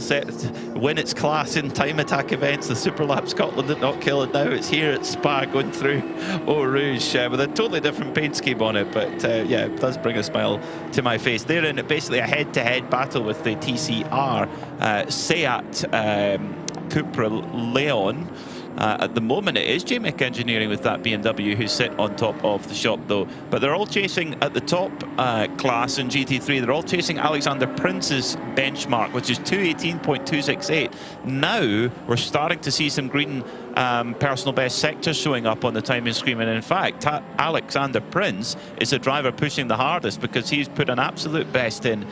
win its class in time attack events, the Superlap Scotland at Knockhill, and now it's here at Spa going through Eau Rouge with a totally different paint scheme on it. But yeah, it does bring a smile to my face. They're in basically a head-to-head battle with the TCR Seat Cupra Leon. At the moment, it is JMIC Engineering with that BMW who sit on top of the shop, though. But they're all chasing at the top class in GT3. They're all chasing Alexander Prince's benchmark, which is 218.268. Now we're starting to see some green personal best sectors showing up on the timing screen. And in fact, Alexander Prince is the driver pushing the hardest because he's put an absolute best in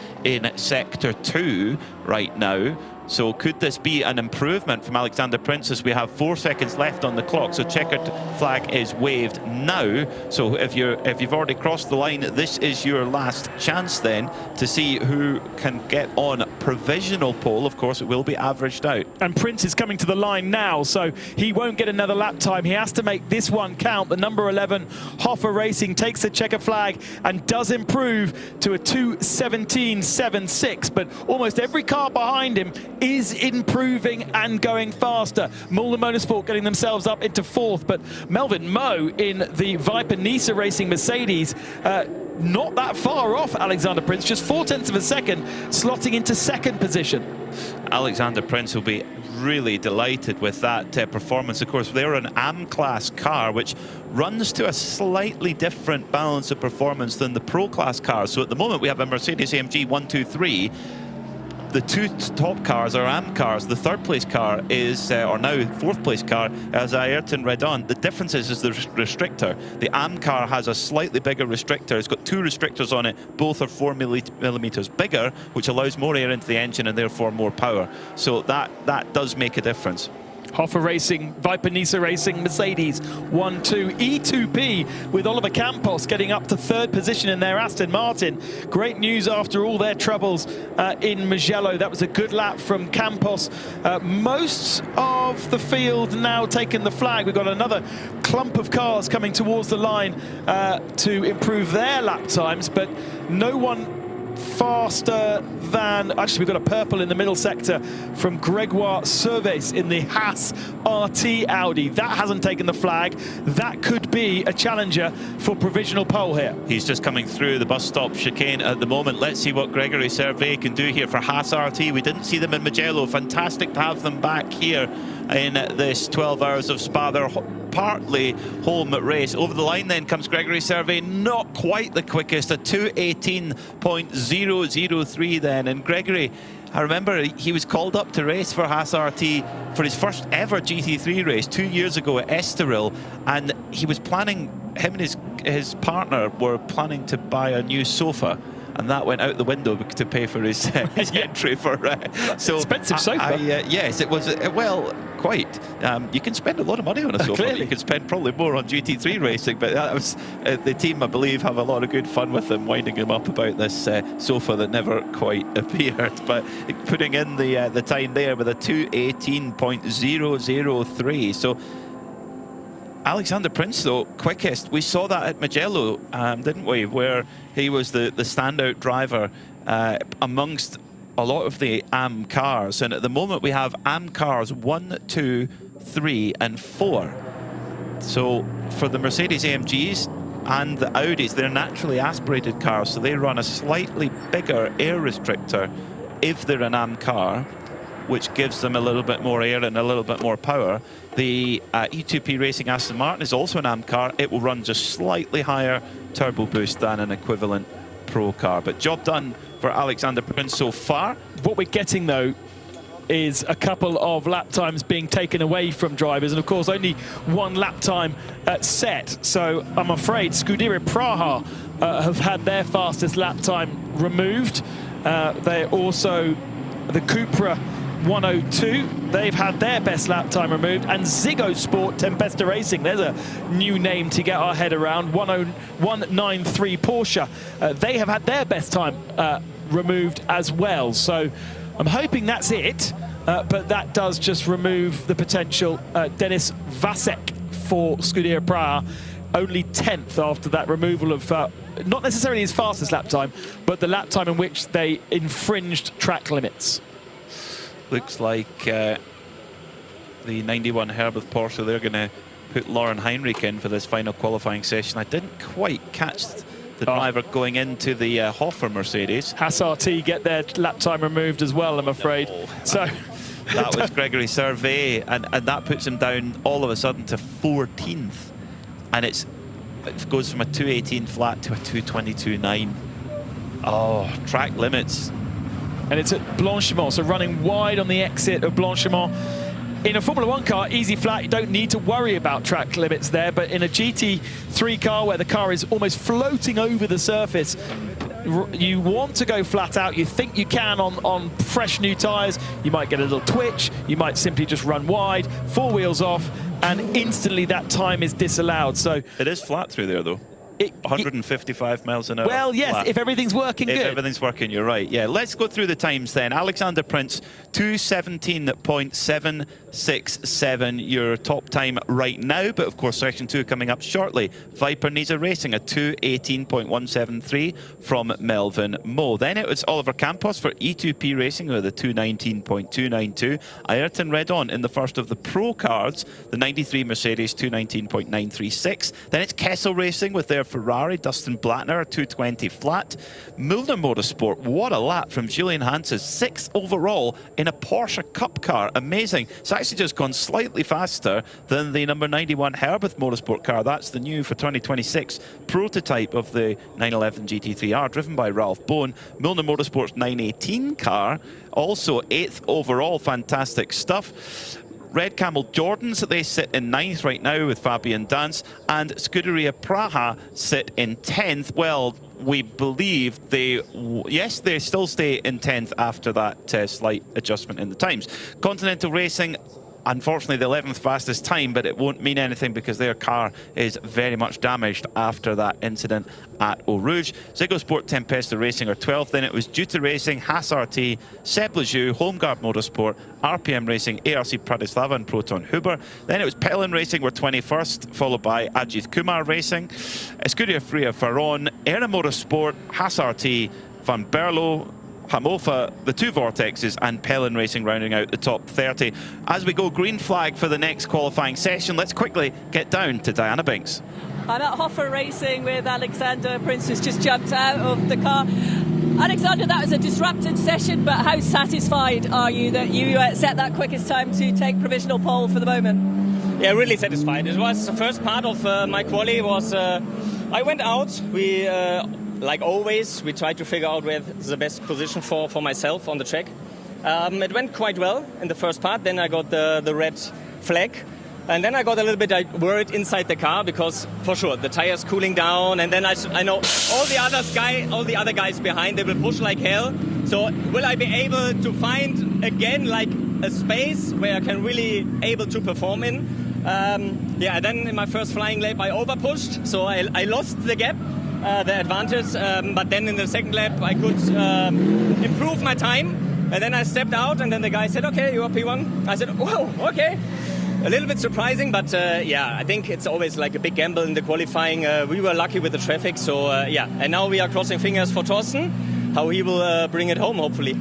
sector 2 right now. So could this be an improvement from Alexander Prince as we have 4 seconds left on the clock? So checkered flag is waved now. So if you've already crossed the line, this is your last chance then to see who can get on provisional pole. Of course, it will be averaged out. And
Prince is coming to the line now, so he won't get another lap time. He has to make this one count. The number 11 Hoffa Racing takes the checkered flag and does improve to a 2:17.76. But almost every car behind him is improving and going faster. Mulder Motorsport getting themselves up into 4th, but Melvin Moe in the Viper Nisa Racing Mercedes, not that far off Alexander Prince, just 0.4 of a second, slotting into 2nd position.
Alexander Prince will be really delighted with that performance. Of course, they're an AM class car, which runs to a slightly different balance of performance than the Pro class cars. So at the moment, we have a Mercedes-AMG 123. The 2 top cars are AM cars. The 3rd place car is, or now 4th place car, is Ayrton Redon. The difference is the restrictor. The AM car has a slightly bigger restrictor. It's got 2 restrictors on it. Both are 4 millimeters bigger, which allows more air into the engine and therefore more power. So that does make a difference.
Hoffa Racing, Viper Nisa Racing, Mercedes 1-2. E2P with Oliver Campos getting up to 3rd position in their Aston Martin. Great news after all their troubles in Mugello. That was a good lap from Campos. Most of the field now taking the flag. We've got another clump of cars coming towards the line to improve their lap times, but no one faster than, actually we've got a purple in the middle sector from Gregoire Serves in the Haas RT Audi. That hasn't taken the flag. That could be a challenger for provisional pole here.
He's just coming through the bus stop chicane at the moment. Let's see what Gregory Serves can do here for Haas RT. We didn't see them in Mugello. Fantastic to have them back here in this 12 hours of Spa. They're partly home race. Over the line then comes Gregory Serves, not quite the quickest, a 2:18.003 then. And Gregory, I remember he was called up to race for Haas RT for his first ever GT3 race 2 years ago at Estoril, and he was planning, him and his partner were planning to buy a new sofa, and that went out the window to pay for his entry for so
expensive sofa.
Yes, it was well, quite. You can spend a lot of money on a sofa.
Clearly.
You can spend probably more on GT3 racing, but that was the team, I believe, have a lot of good fun with them, winding him up about this sofa that never quite appeared. But putting in the time there with a 2:18.003. So Alexander Prince, though, quickest. We saw that at Mugello, didn't we, where he was the standout driver amongst a lot of the AM cars. And at the moment, we have AM cars 1, 2, 3, and 4. So for the Mercedes AMGs and the Audis, they're naturally aspirated cars, so they run a slightly bigger air restrictor if they're an AM car, which gives them a little bit more air and a little bit more power. The E2P Racing Aston Martin is also an AM car. It will run just slightly higher turbo boost than an equivalent pro car. But job done for Alexander Prince so far.
What we're getting, though, is a couple of lap times being taken away from drivers, and of course only one lap time set. So I'm afraid Scuderia Praha have had their fastest lap time removed. They're also the Cupra 102, they've had their best lap time removed, and Ziggo Sport Tempesta Racing, there's a new name to get our head around, 193 Porsche, they have had their best time removed as well. So I'm hoping that's it, but that does just remove the potential. Denis Vasek for Scuderia Praha, only 10th after that removal of not necessarily his fastest lap time, but the lap time in which they infringed track limits.
Looks like the 91 Herbert Porsche, they're going to put Lauren Heinrich in for this final qualifying session. I didn't quite catch the driver going into the Hoffer Mercedes.
Hassarty get their lap time removed as well, I'm afraid.
No.
So
that was Gregory Servet, and that puts him down all of a sudden to 14th. And it goes from a 218 flat to a 222.9. Oh, track limits.
And it's at Blanchimont, so running wide on the exit of Blanchimont. In a Formula 1 car, easy flat, you don't need to worry about track limits there, but in a GT3 car where the car is almost floating over the surface, you want to go flat out. You think you can on fresh new tyres. You might get a little twitch, you might simply just run wide, four wheels off, and instantly that time is disallowed. So
it is flat through there, though. 155 miles an hour.
Well, yes, flat. If everything's working good.
If everything's working, you're right. Yeah, let's go through the times then. Alexander Prince, 2:17.767, your top time right now. But of course, Section 2 coming up shortly. Viper Nisa Racing, a 2:18.173 from Melvin Moe. Then it was Oliver Campos for E2P Racing with a 2:19.292. Ayrton Redon in the first of the pro cards, the 93 Mercedes, 2:19.936. Then it's Kessel Racing with their Ferrari, Dustin Blattner, 2:20 flat. Milner Motorsport, what a lap from Julian Hanses, 6th overall in a Porsche Cup car. Amazing. It's actually just gone slightly faster than the number 91 Herbert Motorsport car. That's the new for 2026 prototype of the 911 GT3R, driven by Ralph Bowen. Milner Motorsport's 918 car, also 8th overall. Fantastic stuff. Red Camel Jordans, they sit in 9th right now with Fabian Dance, and Scuderia Praha sit in 10th. Well, we believe they still stay in 10th after that slight adjustment in the times. Continental Racing, unfortunately the 11th fastest time, but it won't mean anything because their car is very much damaged after that incident at Eau Rouge. Ziggo Sport Tempesta Racing are 12th. Then it was Duta Racing, Haas RT, Seb Lejeune, Holmgard Motorsport, RPM Racing, ARC Bratislava and Proton Huber. Then it was Pelin Racing were 21st, followed by Ajit Kumar Racing, Scuderia Freya Faron, Era Motorsport, Haas RT, Van Berlo, Hamofa, the two Vortexes, and Pelin Racing rounding out the top 30. As we go green flag for the next qualifying session, let's quickly get down to Diana Binks.
I'm at Hoffer Racing with Alexander Prince, who's just jumped out of the car. Alexander, that was a disrupted session, but how satisfied are you that you set that quickest time to take provisional pole for the moment?
Yeah, really satisfied. It was the first part of my quali. I went out. We like always, we tried to figure out where the best position for myself on the track. It went quite well in the first part. Then I got the red flag. And then I got a little bit worried inside the car because, for sure, the tire's cooling down. And then I know all the other guys behind, they will push like hell. So will I be able to find, again, like a space where I can really able to perform in? Then in my first flying lap, I overpushed. So I lost the gap. The advantage, but then in the second lap I could improve my time, and then I stepped out, and then the guy said, okay, you're P1. I said, whoa, okay. A little bit surprising, but I think it's always like a big gamble in the qualifying. We were lucky with the traffic, so and now we are crossing fingers for Thorsten, how he will bring it home, hopefully.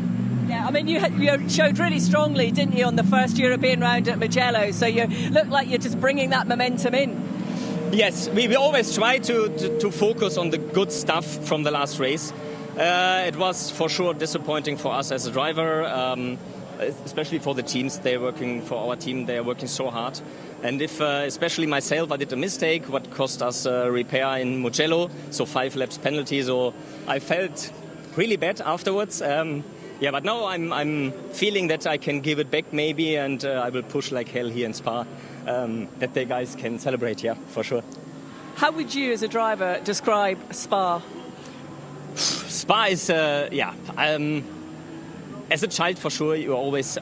Yeah, I mean, you showed really strongly, didn't you, on the first European round at Mugello, so you look like you're just bringing that momentum in.
Yes, we always try to focus on the good stuff from the last race. It was for sure disappointing for us as a driver. especially for the teams. They're working, for our team, they're working so hard. And if, especially myself, I did a mistake, what cost us a repair in Mugello, so 5 laps penalty, so I felt really bad afterwards. Yeah, but now I'm feeling that I can give it back maybe, and I will push like hell here in Spa, that the guys can celebrate, yeah, for sure.
How would you, as a driver, describe Spa?
Spa is, as a child for sure,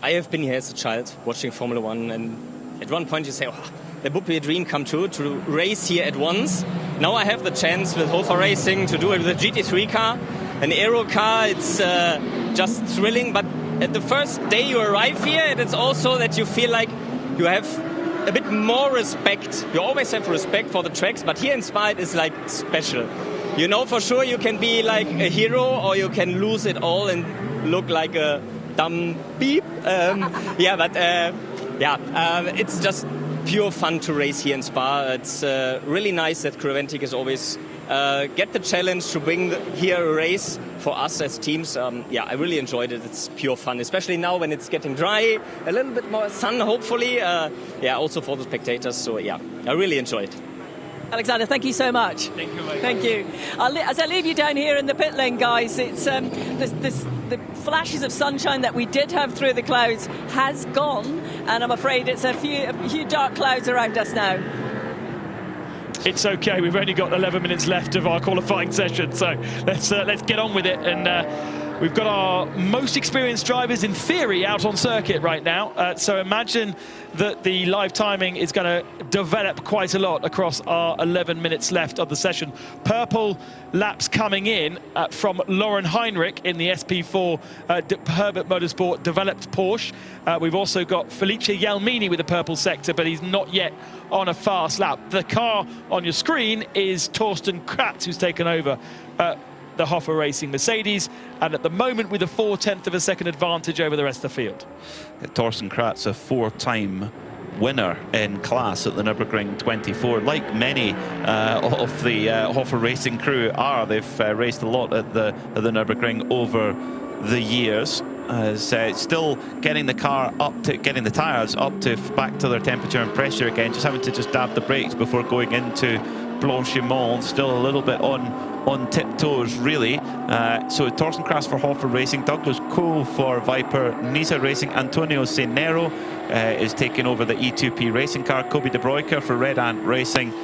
I have been here as a child watching Formula One, and at one point you say, oh, it would be a dream come true to race here at once. Now I have the chance with Hofer Racing to do it with a GT3 car, an aero car. It's just thrilling, but at the first day you arrive here, it's also that you feel like you have a bit more respect. You always have respect for the tracks, but here in Spa it is like special. You know for sure you can be like a hero, or you can lose it all and look like a dumb beep. It's just pure fun to race here in Spa. It's really nice that Creventic is always get the challenge to bring here a race for us as teams. I really enjoyed it. It's pure fun, especially now when it's getting dry, a little bit more sun, hopefully. Also for the spectators. So yeah, I really enjoyed it.
Alexander, thank you so much.
Thank you.
Thank you. As I leave you down here in the pit lane, guys, it's the flashes of sunshine that we did have through the clouds has gone, and I'm afraid it's a few dark clouds around us now.
It's okay. We've only got 11 minutes left of our qualifying session, so let's get on with it. And we've got our most experienced drivers, in theory, out on circuit right now. So imagine that the live timing is going to develop quite a lot across our 11 minutes left of the session. Purple laps coming in from Lauren Heinrich in the SP4 Herbert Motorsport developed Porsche. We've also got Felice Yalmini with the purple sector, but he's not yet on a fast lap. The car on your screen is Torsten Kratz, who's taken over the Hofer Racing Mercedes, and at the moment with a 0.4 of a second advantage over the rest of the field.
Torsten Kratz, a 4-time winner in class at the Nürburgring 24. Like many of the Hofer Racing crew are, they've raced a lot at the Nürburgring over the years. Still getting the car up to, getting the tyres up to back to their temperature and pressure again, just having to just dab the brakes before going into Blanchimont. Still a little bit on tiptoes, really. So Torsten Kratz for Hofer Racing, Douglas Cole for Viper Niza Racing, Antonio Cenero is taking over the E2P racing car, Kobe De Bruyker for Red Ant Racing.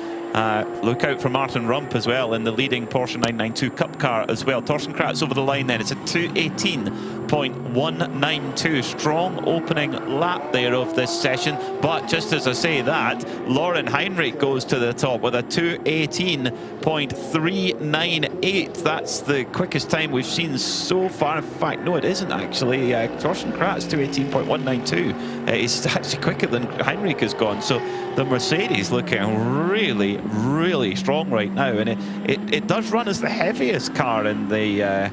Look out for Martin Rump as well in the leading Porsche 992 Cup car as well. Torsten Kratz over the line then. It's a 2:18.192. Strong opening lap there of this session. But just as I say that, Lauren Heinrich goes to the top with a 2:18.398. That's the quickest time we've seen so far. In fact, no, it isn't actually. Torsten Kratz 2:18.192 is actually quicker than Heinrich has gone. So the Mercedes looking really strong right now, and it does run as the heaviest car in the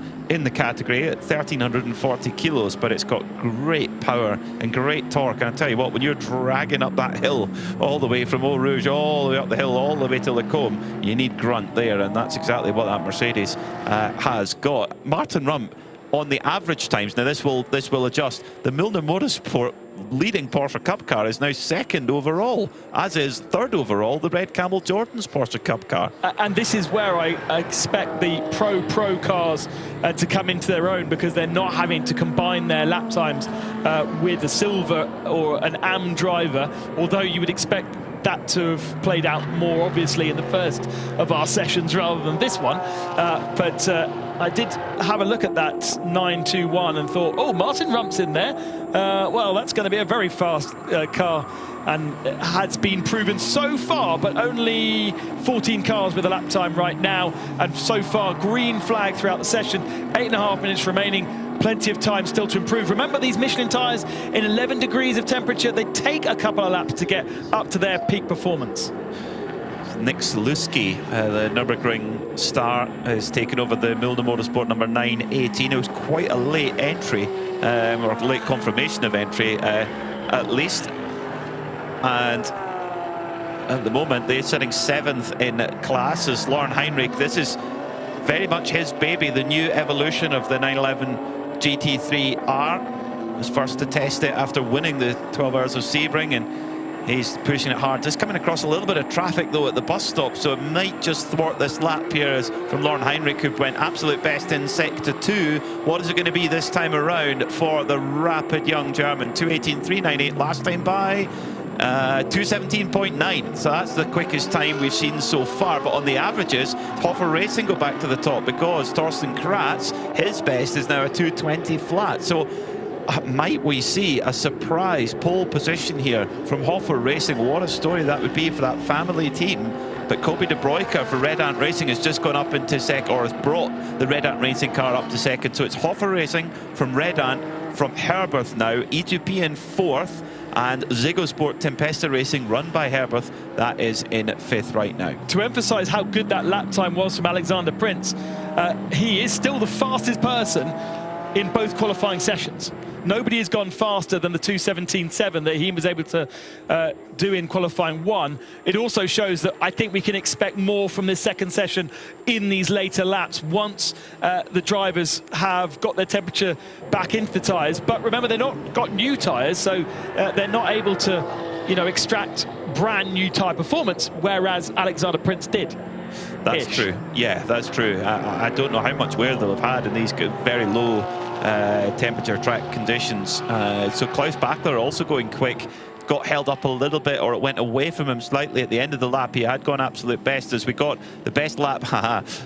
category at 1,340 kilos, but it's got great power and great torque. And I tell you what, when you're dragging up that hill all the way from Eau Rouge, all the way up the hill, all the way to Lacombe, you need grunt there, and that's exactly what that Mercedes has got. Martin Rump on the average times, now this will adjust. The Milner Motorsport leading Porsche Cup car is now second overall, as is third overall the Red Camel Jordan's Porsche Cup car.
And this is where I expect the pro cars to come into their own, because they're not having to combine their lap times with a Silver or an AM driver, although you would expect that to have played out more obviously in the first of our sessions rather than this one. But I did have a look at that 921 and thought, oh, Martin Rump's in there. Well, that's going to be a very fast car, and it has been proven so far, but only 14 cars with a lap time right now, and so far green flag throughout the session. 8.5 minutes remaining. Plenty of time still to improve. Remember, these Michelin tyres in 11 degrees of temperature, they take a couple of laps to get up to their peak performance.
Nick Saluski, the Nürburgring star, has taken over the Milner Motorsport number 918. It was quite a late entry, or late confirmation of entry, at least. And at the moment, they're sitting 7th in class as Lauren Heinrich. This is very much his baby, the new evolution of the 911 GT3R. was first to test it after winning the 12 Hours of Sebring, and he's pushing it hard. Just coming across a little bit of traffic though at the bus stop, so it might just thwart this lap here as from Lauren Heinrich, who went absolute best in sector 2. What is it going to be this time around for the rapid young German? 2:18.398 last time by. 2:17.9, so that's the quickest time we've seen so far. But on the averages, Hofer Racing go back to the top because Torsten Kratz, his best is now a 2:20 flat. So might we see a surprise pole position here from Hofer Racing? What a story that would be for that family team. But Kobe De Bruyker for Red Ant Racing has just gone up into second, or has brought the Red Ant Racing car up to second. So it's Hofer Racing from Red Ant, from Herberth now, E2P in 4th, and Ziggosport Tempesta Racing, run by Herberth, that is in 5th right now.
To emphasise how good that lap time was from Alexander Prince, he is still the fastest person in both qualifying sessions. Nobody has gone faster than the 2:17.7 that he was able to do in qualifying 1. It also shows that I think we can expect more from this second session in these later laps once the drivers have got their temperature back into the tyres. But remember, they've not got new tyres, so they're not able to, you know, extract brand new tyre performance, whereas Alexander Prince did.
That's true. Yeah, that's true. I don't know how much wear they'll have had in these very low temperature track conditions. So Klaus Bachler also going quick, got held up a little bit, or it went away from him slightly at the end of the lap. He had gone absolute best, as we got the best lap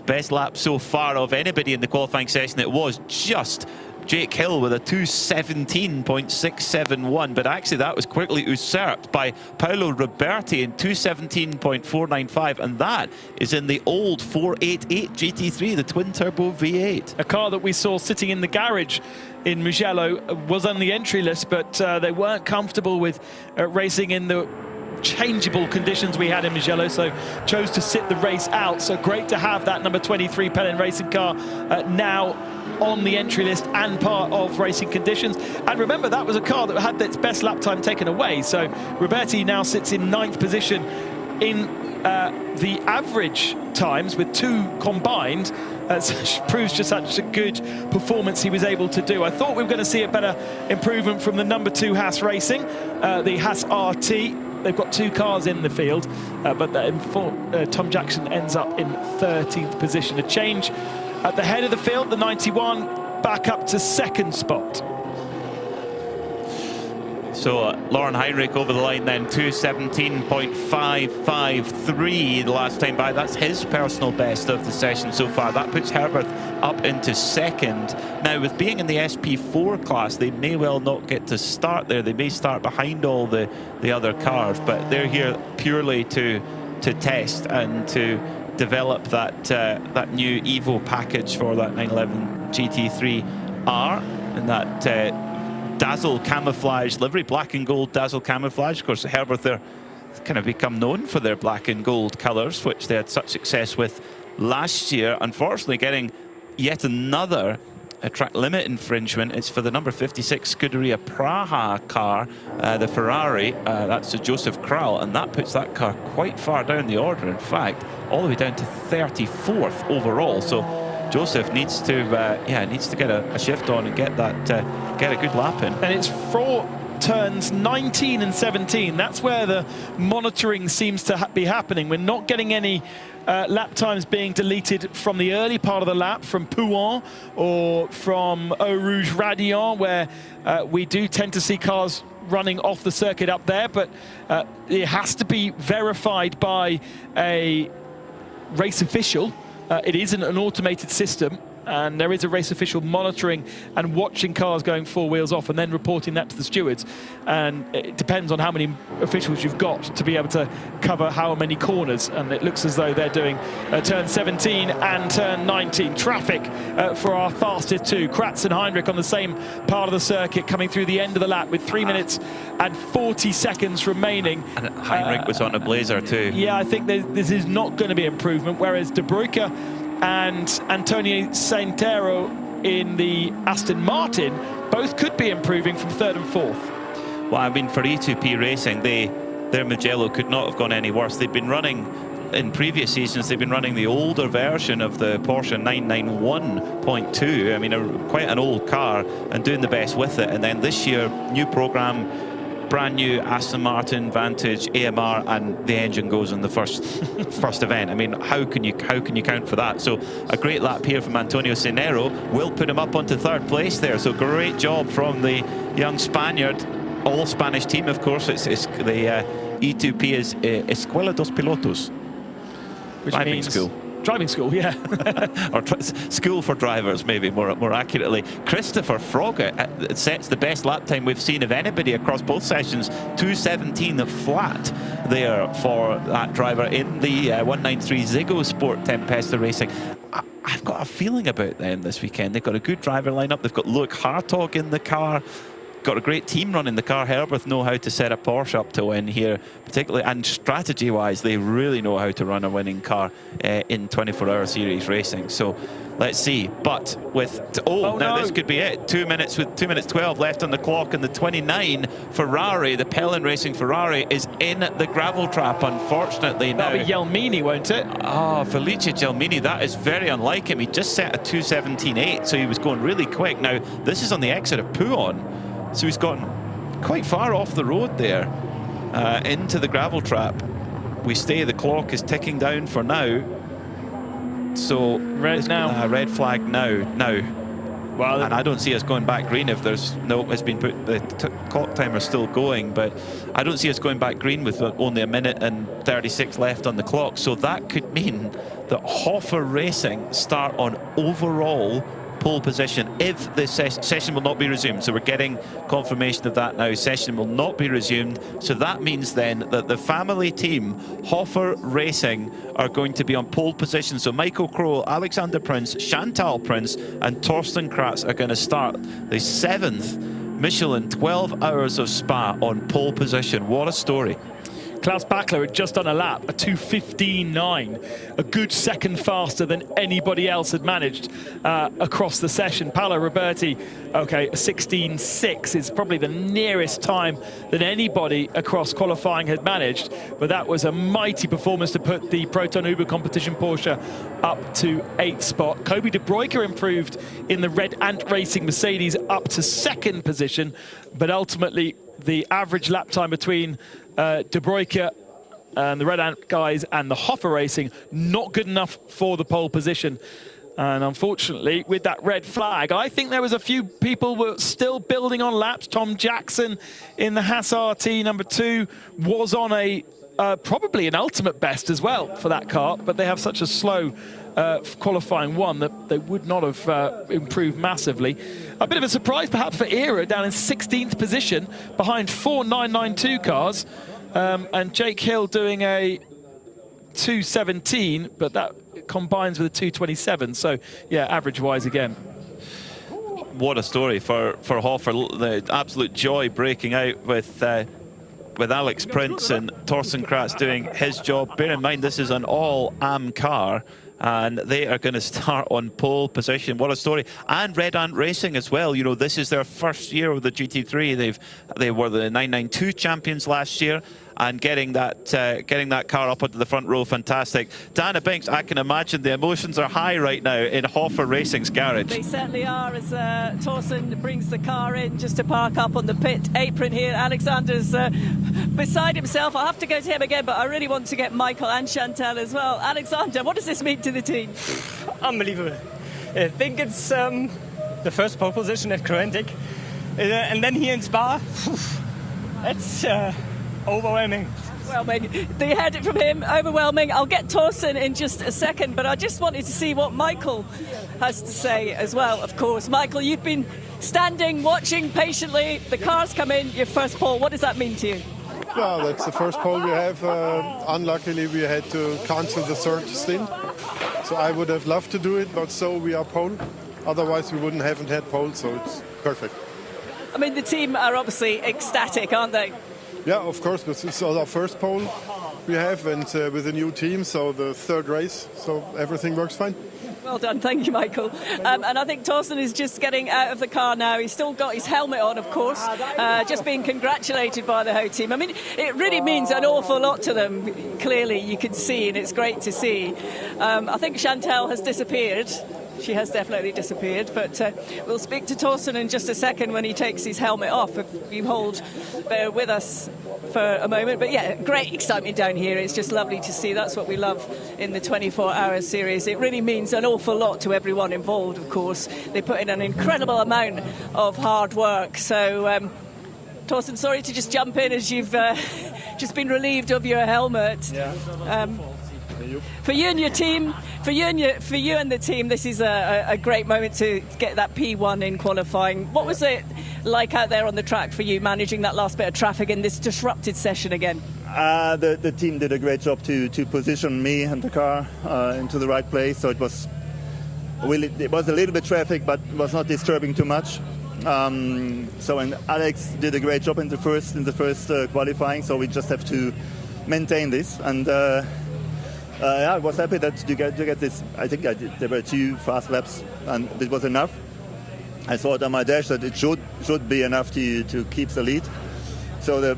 best lap so far of anybody in the qualifying session. It was just Jake Hill with a 2:17.671, but actually that was quickly usurped by Paolo Roberti in 2:17.495, and that is in the old 488 GT3, the twin-turbo V8.
A car that we saw sitting in the garage in Mugello was on the entry list, but they weren't comfortable with racing in the changeable conditions we had in Mugello, so chose to sit the race out. So great to have that number 23 Pelin Racing car now on the entry list and part of racing conditions. And remember, that was a car that had its best lap time taken away, so Roberti now sits in 9th position in the average times with 2 combined. Proves just such a good performance he was able to do. I thought we were going to see a better improvement from the number 2 Haas Racing, the Haas RT. They've got 2 cars in the field, but Tom Jackson ends up in 13th position. A change at the head of the field, the 91 back up to 2nd spot.
So Lauren Heinrich over the line then, 2:17.553 the last time by. That's his personal best of the session so far. That puts Herberth up into 2nd. Now, with being in the SP4 class, they may well not get to start there. They may start behind all the other cars, but they're here purely to test and to develop that new Evo package for that 911 GT3R, and that Dazzle camouflage livery, black and gold Dazzle camouflage. Of course, Herberth, they're kind of become known for their black and gold colours, which they had such success with last year. Unfortunately, getting yet another track limit infringement. It's for the number 56 Scuderia Praha car, the Ferrari. That's a Joseph Kral, and that puts that car quite far down the order. In fact, all the way down to 34th overall. So Joseph needs to get a shift on and get a good lap in.
And it's for turns 19 and 17. That's where the monitoring seems to be happening. We're not getting any lap times being deleted from the early part of the lap, from Pouin or from Eau Rouge Radiant, where we do tend to see cars running off the circuit up there, but it has to be verified by a race official. It isn't an automated system, and there is a race official monitoring and watching cars going 4 wheels off and then reporting that to the stewards. And it depends on how many officials you've got to be able to cover how many corners. And it looks as though they're doing turn 17 and turn 19. Traffic for our fastest 2. Kratz and Heinrich on the same part of the circuit, coming through the end of the lap with 3 minutes and 40 seconds remaining. And
Heinrich was on a blazer too.
Yeah, I think this is not going to be improvement, whereas De Bruyker and Antonio Saintero in the Aston Martin both could be improving from 3rd and 4th.
Well, I mean, for E2P Racing, their Mugello could not have gone any worse. They've been running in previous seasons they've been running the older version of the Porsche 991.2. I mean, quite an old car, and doing the best with it. And then this year, new program, brand new Aston Martin Vantage AMR, and the engine goes in the first event. I mean, how can you count for that? So a great lap here from Antonio Cenero will put him up onto 3rd place there. So great job from the young Spaniard. All Spanish team, of course. It's the E2P is Escuela dos Pilotos,
which
driving
means
school.
Driving school, yeah.
Or school for drivers, maybe more accurately. Christopher Froggatt sets the best lap time we've seen of anybody across both sessions. 2:17 flat there for that driver in the 193 Ziggo Sport Tempesta Racing. I've got a feeling about them this weekend. They've got a good driver lineup. They've got Luke Hartog in the car. Got a great team running the car. Herberth know how to set a Porsche up to win here, particularly, and strategy-wise, they really know how to run a winning car in 24-hour series racing. So let's see. But with this could be it. 2 minutes with 2 minutes 12 left on the clock, and the 29 Ferrari, the Pellin Racing Ferrari, is in the gravel trap. Unfortunately, now
that'll be Gelmini, won't it?
Felice Gelmini. That is very unlike him. He just set a 2:17.8, so he was going really quick. Now this is on the exit of Pouhon. So he's gotten quite far off the road there, into the gravel trap. The clock is ticking down for now. So
red
flag now.
Well,
and I don't see us going back green if there's it's been put, the clock timer's still going, but I don't see us going back green with only 1 minute and 36 left on the clock. So that could mean that Hofer Racing start on overall pole position if the session will not be resumed. So we're getting confirmation of that now. Session will not be resumed. So that means then that the family team, Hofer Racing, are going to be on pole position. So Michael Crowe, Alexander Prince, Chantal Prince, and Torsten Kratz are going to start the 7th Michelin 12 Hours of Spa on pole position. What a story.
Klaus Bachler had just done a lap, a 2:15.9, a good second faster than anybody else had managed across the session. Paolo Roberti, okay, a 16.6 is probably the nearest time that anybody across qualifying had managed, but that was a mighty performance to put the Proton Uber competition Porsche up to 8th spot. Kobe De Bruyker improved in the Red Ant Racing Mercedes up to 2nd position, but ultimately the average lap time between De Bruyker and the Red Ant guys and the Hofer Racing not good enough for the pole position. And unfortunately, with that red flag, I think there was a few people were still building on laps. Tom Jackson in the Haas RT number 2 was on a probably an ultimate best as well for that car, but they have such a slow qualifying one that they would not have improved massively. A bit of a surprise perhaps for Era, down in 16th position behind 4 992 cars, and Jake Hill doing a 2:17, but that combines with a 2:27. So yeah, average wise again.
What a story for Hofer. The absolute joy breaking out with Alex Prince and Torsten Kratz doing his job. Bear in mind, this is an all-AM car, and they are going to start on pole position. What a story. And Red Ant Racing as well. You know, this is their first year with the GT3. They were the 992 champions last year, and getting that car up onto the front row, fantastic. Dana Binks, I can imagine the emotions are high right now in Hofer Racing's garage.
They certainly are, as Torsten brings the car in just to park up on the pit apron here. Alexander's beside himself. I'll have to go to him again, but I really want to get Michael and Chantal as well. Alexander, what does this mean to the team?
Unbelievable. I think it's the first pole position at Creventic, and then here in Spa. It's overwhelming.
They heard it from him, overwhelming. I'll get Torsten in just a second, but I just wanted to see what Michael has to say as well, of course. Michael, you've been standing, watching patiently. The cars come in, your first pole. What does that mean to you?
Well, that's the first pole we have. Unluckily, we had to cancel the 3rd stint. So I would have loved to do it, but so we are pole. Otherwise, we haven't had pole, so it's perfect.
I mean, the team are obviously ecstatic, aren't they?
Yeah, of course, but it's our first pole we have, and with a new team, so the 3rd race, so everything works fine.
Well done, thank you, Michael. And I think Torsten is just getting out of the car now. He's still got his helmet on, of course, just being congratulated by the Ho team. I mean, it really means an awful lot to them, clearly, you can see, and it's great to see. I think Chantal has disappeared. She has definitely disappeared, but we'll speak to Torsten in just a second when he takes his helmet off. If you bear with us for a moment. But yeah, great excitement down here. It's just lovely to see. That's what we love in the 24-hour series. It really means an awful lot to everyone involved, of course. They put in an incredible amount of hard work. So, Torsten, sorry to just jump in as you've just been relieved of your helmet.
Yeah.
For you and your team, for you and the team, this is a great moment to get that P1 in qualifying. What was it like out there on the track for you, managing that last bit of traffic in this disrupted session again?
The team did a great job to position me and the car into the right place. So it was a little bit traffic, but it was not disturbing too much. And Alex did a great job in the first qualifying. So we just have to maintain this. And I was happy that you get this. I think there were 2 fast laps, and it was enough. I thought on my dash that it should be enough to keep the lead. So the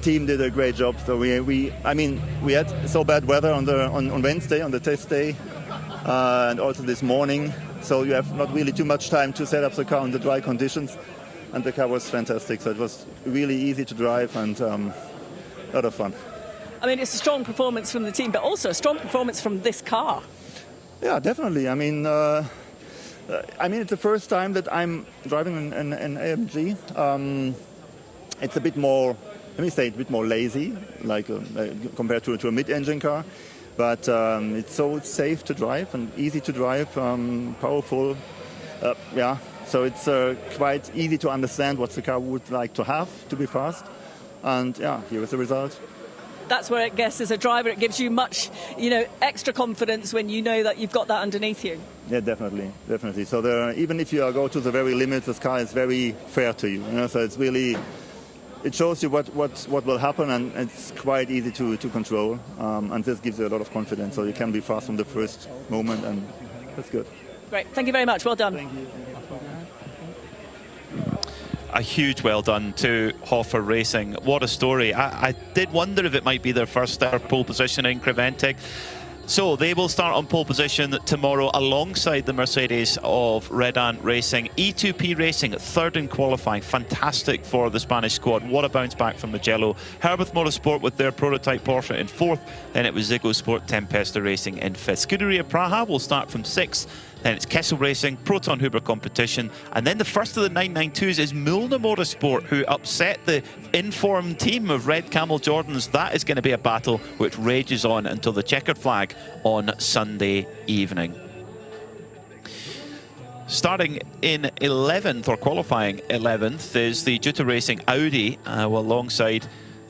team did a great job. So we had so bad weather on Wednesday on the test day, and also this morning. So you have not really too much time to set up the car in the dry conditions, and the car was fantastic. So it was really easy to drive and a lot of fun.
I mean, it's a strong performance from the team, but also a strong performance from this car.
Yeah, definitely. I mean, it's the first time that I'm driving an AMG. It's a bit more, let me say, a bit more lazy, like compared to a mid-engine car. But it's so safe to drive and easy to drive, powerful. So it's quite easy to understand what the car would like to have to be fast. And yeah, here is the result.
That's where, I guess, as a driver, it gives you much, extra confidence when you know that you've got that underneath you.
Yeah, definitely. So even if you go to the very limit, the car is very fair to you. So it's really, it shows you what will happen, and it's quite easy to control. And this gives you a lot of confidence. So you can be fast from the first moment, and that's good.
Great. Thank you very much. Well done.
Thank you.
A huge well done to Hofer Racing. What a story. I did wonder if it might be their first ever pole position in Creventic. So they will start on pole position tomorrow alongside the Mercedes of Redan Racing. E2P Racing, 3rd in qualifying. Fantastic for the Spanish squad. What a bounce back from Mugello. Herbert Motorsport with their prototype Porsche in 4th. Then it was Ziggo Sport Tempesta Racing in 5th. Scuderia Praha will start from 6th. Then it's Kessel Racing, Proton Huber competition. And then the first of the 992s is Mulna Motorsport, who upset the informed team of Red Camel Jordans. That is going to be a battle which rages on until the checkered flag on Sunday evening. Starting in 11th, or qualifying 11th, is the Jutta Racing Audi, alongside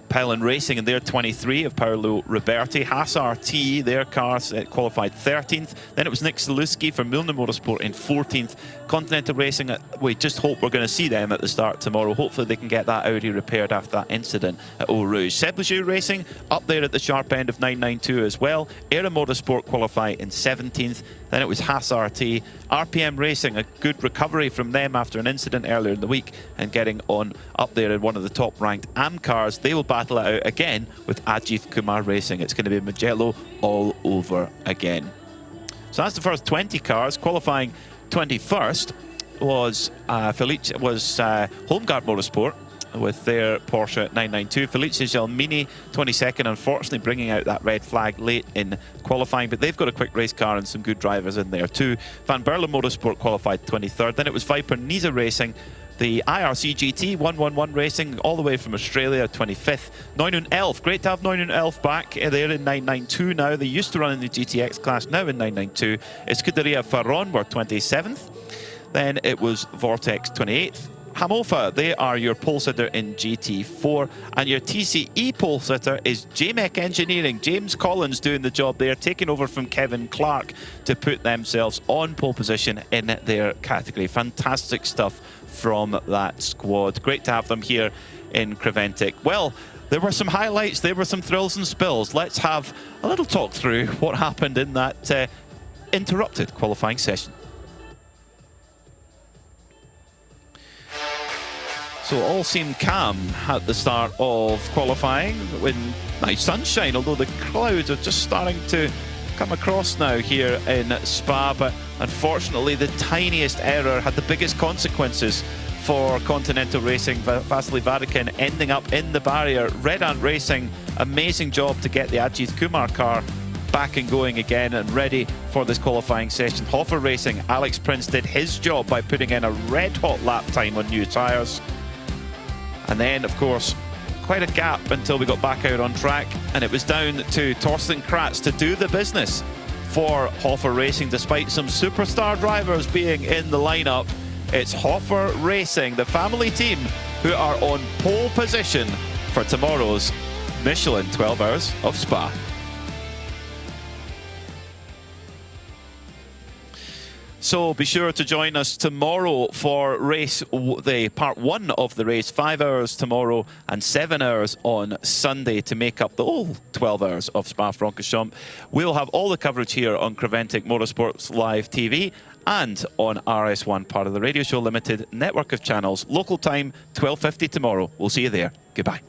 Pylon Racing in their 23 of Paolo Roberti. Haas RT, their cars qualified 13th. Then it was Nick Saluski for Milner Motorsport in 14th. Continental Racing, we just hope we're going to see them at the start tomorrow. Hopefully they can get that Audi repaired after that incident at Eau Rouge. Seb Lejeune Racing up there at the sharp end of 992 as well. Era Motorsport qualify in 17th. Then it was Haas RT. RPM Racing, a good recovery from them after an incident earlier in the week and getting on up there in one of the top ranked AM cars. They will battle it out again with Ajit Kumar Racing. It's going to be Mugello all over again. So that's the first 20 cars. Qualifying 21st was Holmgard Motorsport with their Porsche 992. Felice Gelmini, 22nd, unfortunately bringing out that red flag late in qualifying, but they've got a quick race car and some good drivers in there too. Van Berle Motorsport qualified 23rd. Then it was Viper Niza Racing, the IRC GT 111 Racing, all the way from Australia, 25th. Neunun Elf, great to have Neunun Elf back. They're in 992 now. They used to run in the GTX class, now in 992. Scuderia Ferron were 27th. Then it was Vortex 28th. Hamofa, they are your pole sitter in GT4, and your TCE pole sitter is JMEC Engineering. James Collins doing the job there, taking over from Kevin Clark to put themselves on pole position in their category. Fantastic stuff from that squad. Great to have them here in Creventic. Well, there were some highlights, there were some thrills and spills. Let's have a little talk through what happened in that uninterrupted qualifying session. So all seemed calm at the start of qualifying, with nice sunshine, although the clouds are just starting to come across now here in Spa. But unfortunately, the tiniest error had the biggest consequences for Continental Racing. Vasily Vatikin ending up in the barrier. Red Ant Racing, amazing job to get the Ajit Kumar car back and going again and ready for this qualifying session. Hoffer Racing, Alex Prince did his job by putting in a red-hot lap time on new tyres. And then, of course, quite a gap until we got back out on track, and it was down to Torsten Kratz to do the business for Hoffer Racing, despite some superstar drivers being in the lineup. It's Hoffer Racing, the family team, who are on pole position for tomorrow's Michelin 12 Hours of Spa. So be sure to join us tomorrow for the part 1 of the race, 5 hours tomorrow and 7 hours on Sunday to make up the whole 12 hours of Spa-Francorchamps. We'll have all the coverage here on Creventic Motorsports Live TV and on RS1, part of the Radio Show Limited network of channels. Local time, 12:50 tomorrow. We'll see you there. Goodbye.